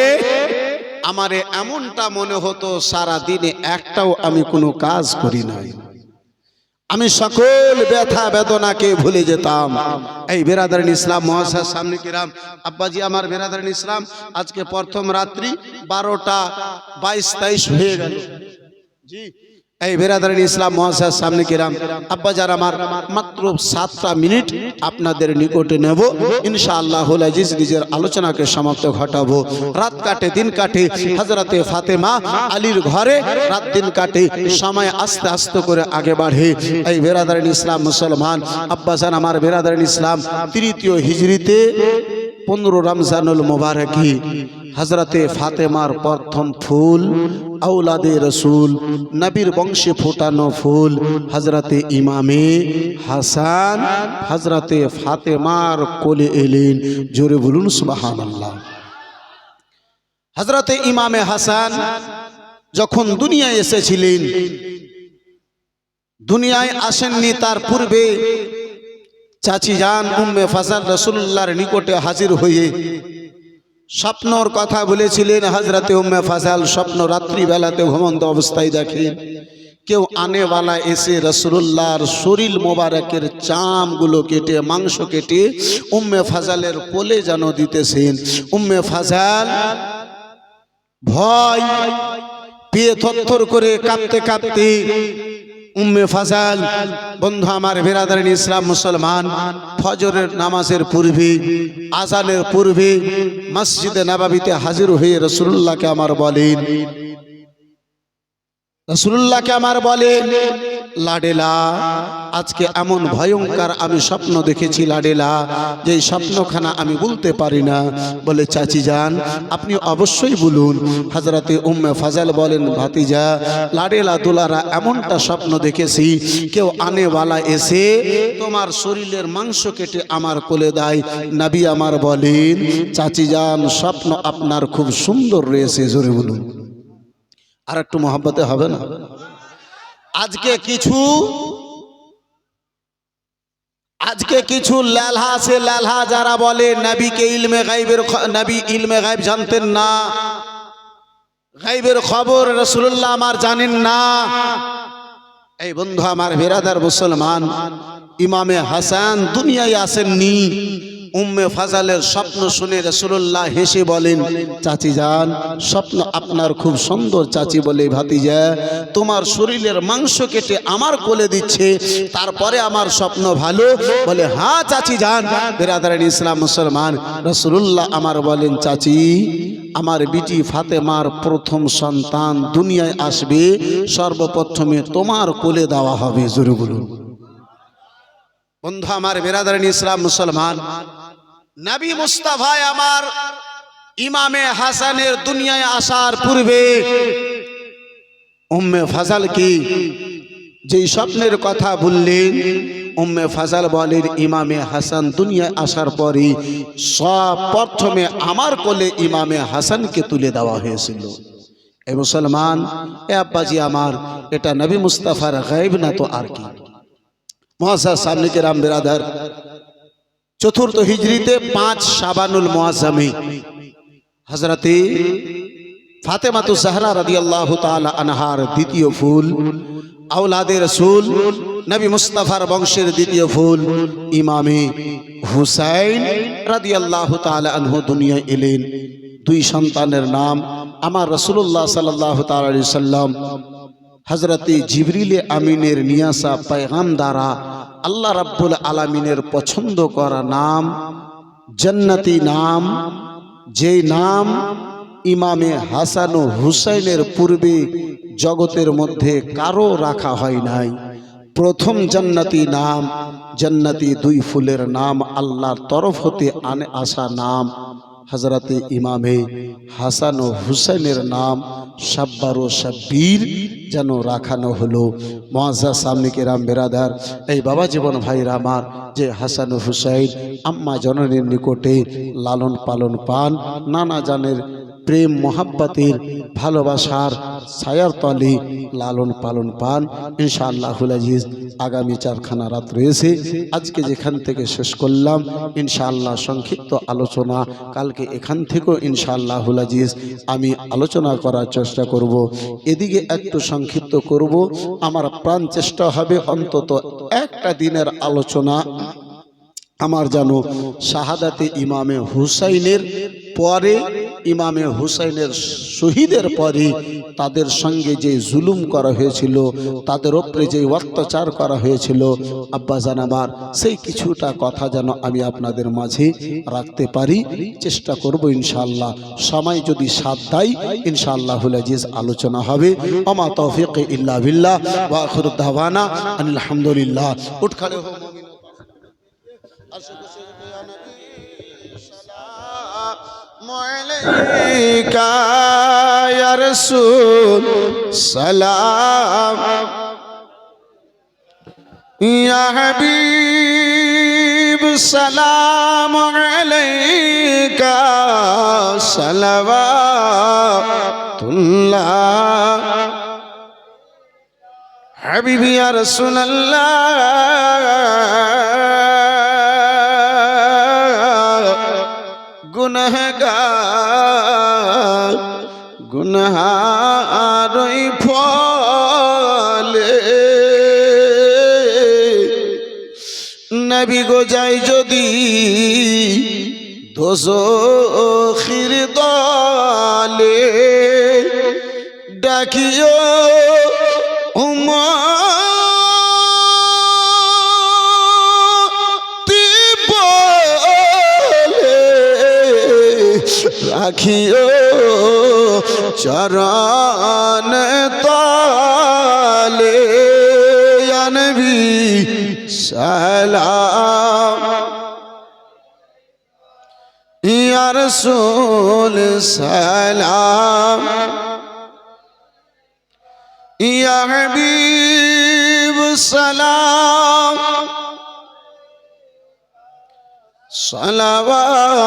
আমারে এমনটা মনে হতো সারা দিনে একটাও আমি কোনো কাজ করি নাই, আমি সকল ব্যথা বেদনাকে ভুলে যেতাম। এই বিরাদারিন ইসলাম, মুআজ্জাজ সামনে কিরাম, আব্বাজি আমার বিরাদারিন ইসলাম, আজকে প্রথম রাত্রি 12টা 22-23 হয়ে গেল। জি, এই বিরাদারিন ইসলাম, মুআজ্জাজ সামনে কিরাম, আব্বাজান আমার মাত্র 7টা মিনিট আপনাদের নিকটে নেব ইনশাআল্লাহুল আজিজ। নিজের আলোচনাকে সমাপ্ত ঘটাবো। রাত কাটে দিন কাটে হযরতে ফাতেমা আলীর ঘরে, রাত দিন কাটে, সময় আস্তে আস্তে করে আগে বাড়ে। এই বিরাদারিন ইসলাম মুসলমান, আব্বাজান আমার বিরাদারিন ইসলাম, তৃতীয় হিজরিতে 15 রমজানুল মুবারকি হযরতে ফাতেমার প্রথম ফুল, আওলাদে রসুল, নবীর বংশে ফোটানো ফুল হযরতে ইমামে হাসান হযরতে ফাতেমার কোলে এলেন। জোরে বলুন সুবহানাল্লাহ। হযরতে ইমামে হাসান যখন দুনিয়ায় এসেছিলেন, দুনিয়ায় আসেননি তার পূর্বে চাচি জান উম্মে ফাজল রাসূলুল্লাহর নিকটে হাজির হয়ে স্বপ্নর কথা বলেছিলেন। হযরতে উম্মে ফাজল স্বপ্ন রাত্রি বেলাতে ঘুমন্ত অবস্থায় দেখেন কেউ আনেওয়ালা এসে রাসূলুল্লাহর শরীর মোবারকের চামগুলো কেটে, মাংস কেটে উম্মে ফাজলের কোলে যেন দিতেছেন। উম্মে ফাজল ভয় পেয়ে থরথর করে কাঁপতে কাঁপতে, উম্মে ফাজল বন্ধু আমার বিরাদারিন ইসলাম মুসলমান, ফজরের নামাজের পূর্বে, আজানের পূর্বে মসজিদে নববীতে হাজির হয়ে রাসূলুল্লাহকে আমার বলেন, লাডেলা আজকে এমন ভয়ঙ্কর আমি স্বপ্ন দেখেছি লাডেলা, যে স্বপ্নখানা আমি বলতে পারি না। বলে চাচি যান আপনি অবশ্যই বলুন। হযরতে উম্মে ফাজল বলেন, ভাতিজা লাডেলা দুলারা, এমনটা স্বপ্ন দেখেছি কেউ আনেওয়ালা এসে তোমার শরীরের মাংস কেটে আমার কোলে দেয়। নবী আমার বলেন, চাচি যান স্বপ্ন আপনার খুব সুন্দর রয়েছে। জোরে বলুন, আর একটু মহব্বতে হবে না? আজকে কিছু লালহা আছে, লালহা যারা বলে নবীকে নবী ইলমে গায়ব জানতেন না, গায়বের খবর রাসূলুল্লাহ আমার জানেন না। এই বন্ধু আমার বিরাদার মুসলমান, ইমামে হাসান দুনিয়ায় আসেননি। উম্মে ফাজলের স্বপ্ন শুনে রাসূলুল্লাহ হেসে বলেন, চাচি যান স্বপ্ন আপনার খুব সুন্দর। চাচি বলে, ভাতিজা তোমার শরীরের মাংস কেটে আমার কোলে দিচ্ছে, তারপরে আমার স্বপ্ন ভালো? বলে, হ্যাঁ চাচি যান। বিরাদারিন ইসলাম মুসলমান, রাসূলুল্লাহ আমার বলেন, চাচি আমার বিটি ফাতেমার প্রথম সন্তান দুনিয়ায় আসবে, সর্বপ্রথমে তোমার কোলে দেওয়া হবে। জোরে বলুন। বন্ধু আমার বিরাদারিন ইসলাম মুসলমান, নবী মুস্তাফা আমার ইমামে হাসানের দুনিয়ায় আসার পূর্বে উম্মে ফাজল কি যেই স্বপ্নের কথা বললেন, উম্মে ফাজল বলেন, ইমামে হাসান দুনিয়ায় আসার পরে প্রথমে আমার কোলে ইমামে হাসানকে তুলে দেওয়া হয়েছিল। এ মুসলমান, এ আব্বাজি আমার, এটা নবী মুস্তাফার গায়ব না তো আর কি? মুআজ্জাজ সামনে কেরাম বিরাদার, চতুর্থ হিজরিতে 5 শাবানুল মুআজ্জামে হযরতে ফাতেমাতু জাহরা রাদিয়াল্লাহু তাআলা আনহার দ্বিতীয় ফুল, আওলাদে রাসূল নবী মুস্তাফার বংশের দ্বিতীয় ফুল ইমামে হুসাইন রাদিয়াল্লাহু তাআলা আনহু দুনিয়ায় এলেন। দুই সন্তানের নাম আমার রাসূলুল্লাহ সাল্লাল্লাহু তাআলা আলাইহি সাল্লাম হযরতে জিবরিলে আমিনের নিয়াসা পেগাম দ্বারা আল্লাহ রাব্বুল আলামিনের পছন্দ করা নাম, জান্নাতি নাম, যে নাম ইমামে হাসান ও হুসাইনের পূর্বে জগতের মধ্যে কারো রাখা হয় নাই। প্রথম জান্নাতি নাম, জান্নাতি দুই ফুলের নাম, আল্লাহর তরফ হতে আসা নাম হযরতে ইমামে হাসান ও হুসাইনের নাম শাব্বার ও শাব্বির যেন রাখানো হলো। মুআজ্জাজ সামনে কেরাম বেরাদার, এই বাবা জীবন ভাইরা আমার, যে হাসান ও হুসাইন আম্মা জননীর নিকটে লালন পালন পান, নানা জানের প্রেম মোহাব্বতের ভালোবাসার ছায়ার তলে লালন পালন পান। ইনশাআল্লাহুল আজিজ আগামী 4খানা রাত রয়েছে, আজকে যেখান থেকে শেষ করলাম ইনশাআল্লাহ সংক্ষিপ্ত আলোচনা, কালকে এখান থেকেও ইনশাআল্লাহুল আজিজ আমি আলোচনা করার চেষ্টা করব। এদিকে একটু সংক্ষিপ্ত করব, আমার প্রাণ চেষ্টা হবে অন্তত একটা দিনের আলোচনা আমার যেন শাহাদাতে ইমামে হুসাইনের পরে, ইমামে হুসাইনের শহীদের পরে তাদের সঙ্গে যে জুলুম করা হয়েছিল, তাদের উপরে যে অত্যাচার করা হয়েছিল আব্বাজান আমার, সেই কিছুটা কথা যেন আমি আপনাদের মাঝে রাখতে পারি, চেষ্টা করব ইনশাআল্লাহ। সময় যদি সাথ দেয় ইনশাআল্লাহুল আজিজ আলোচনা হবে। ওমা তৌফিক ইল্লা বিল্লাহ ওয়া আখিরু দাওয়ানা আনিল হামদুলিল্লাহ। উঠ খড়ে হো মুমিন, আলাইকা ইয়া রাসূল সালাম, ইয়া হাবিব সালাম আলাইকা সালাওয়াতুল্লাহ, হাবিবি ইয়া রাসূলুল্লাহ, গুনাহগার গুনাহারই ফলে নবী গো যাই যদি দোজখির দলে, ডাকিও রাখিও চরণ তলে, ইয়া নবী সালাম, ইয়া রাসূল সালাম, ইয়া হাবিব সালাম, সালাওয়াতুল্লাহ,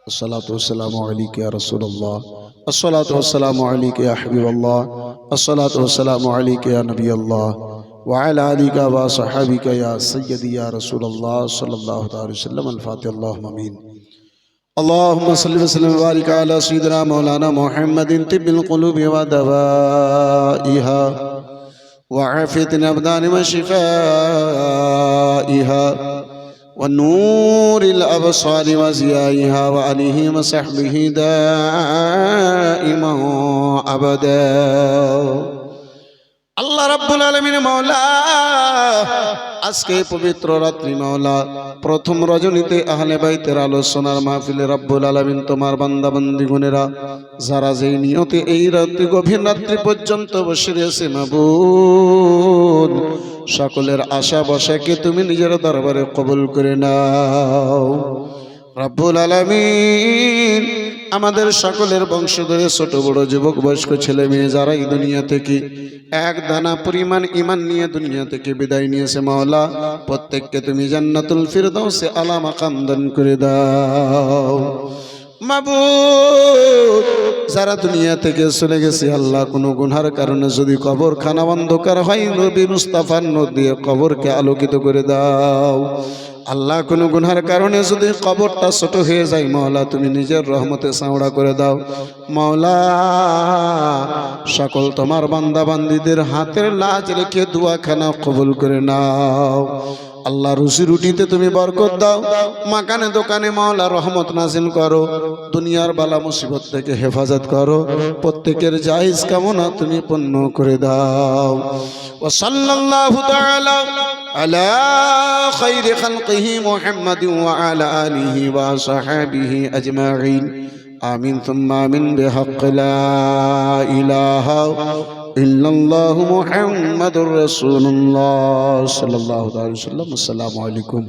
আসসালাতু ওয়াসসালামু আলাইকা ইয়া রাসূলুল্লাহ, আসসালাতু ওয়াসসালামু আলাইকা ইয়া হাবিবাল্লাহ, আসসালাতু ওয়াসসালামু আলাইকা ইয়া নবিয়াল্লাহ ওয়া আলা আলিকা ওয়া সাহাবিকা ইয়া সাইয়্যিদি ইয়া রাসূলুল্লাহ সাল্লাল্লাহু আলাইহি ওয়াসাল্লাম। আল ফাতিহা। আল্লাহুম্মা আমিন। اللهم صل وسلم وبارك على سيدنا مولانا محمد طب القلوب ودوائها وعافية الأبدان وشفائها ونور الأبصار وزيائها وآله وصحبه دائما أبدا। আল্লাহ রাব্বুল আলামিন মাওলা আজকে পবিত্র রাত্রি মাওলা প্রথম রজনীতে আহলে বাইতের আলোচনার মাহফিলে রাব্বুল আলামিন তোমার বান্দা বান্দীগণেরা যারা যেই নিয়তে এই রাত্রি গভীর রাত্রি পর্যন্ত বসে রয়েছে মাবুদ, সকলের আশা বসাকে তুমি নিজের দরবারে কবুল করে নাও। রাব্বুল আলামিন আমাদের সকলের বংশধরে ছোট বড় যুবক বয়স্ক ছেলে মেয়ে যারা এই দুনিয়া থেকে এক দানা পরিমাণ ঈমান নিয়ে দুনিয়া থেকে বিদায় নিয়েছে মাওলা, প্রত্যেককে তুমি জান্নাতুল ফিরদাউসে আলা মাকাম দান করে দাও। মাবুদ যারা দুনিয়া থেকে চলে গেছে আল্লাহ কোনো গুনার কারণে যদি কবরখানা অন্ধকার হয়, নবী মুস্তাফার নূর দিয়ে কবরকে আলোকিত করে দাও। আল্লাহ কোনো গুনার কারণে যদি কবরটা ছোট হয়ে যায় মাওলা তুমি নিজের রহমতে চাওড়া করে দাও মাওলা। সকল তোমার বান্দা বান্দীদের হাতের লাজ রেখে দোয়াখানা কবুল করে নাও আল্লাহ। রুজি রুটিতে তুমি বরকত দাও, মাকানে দোকানে মাওলা রহমত নাজিল করো, দুনিয়ার বালা মুসিবত থেকে হেফাজত করো, প্রত্যেকের জায়েজ কামনা তুমি পূর্ণ করে দাও। ওয়া সাল্লাল্লাহু তাআলা আলা খায়রি খালকিহি মুহাম্মাদিন ওয়া আলা আলিহি ওয়া সাহবিহি আজমাইন আমিন সুম্মা আমিন বিহাক্কি লা ইলাহা ইল্লাল্লাহু মুহাম্মাদুর রাসূলুল্লাহ সাল্লাল্লাহু আলাইহি ওয়াসাল্লাম। আসসালামু আলাইকুম।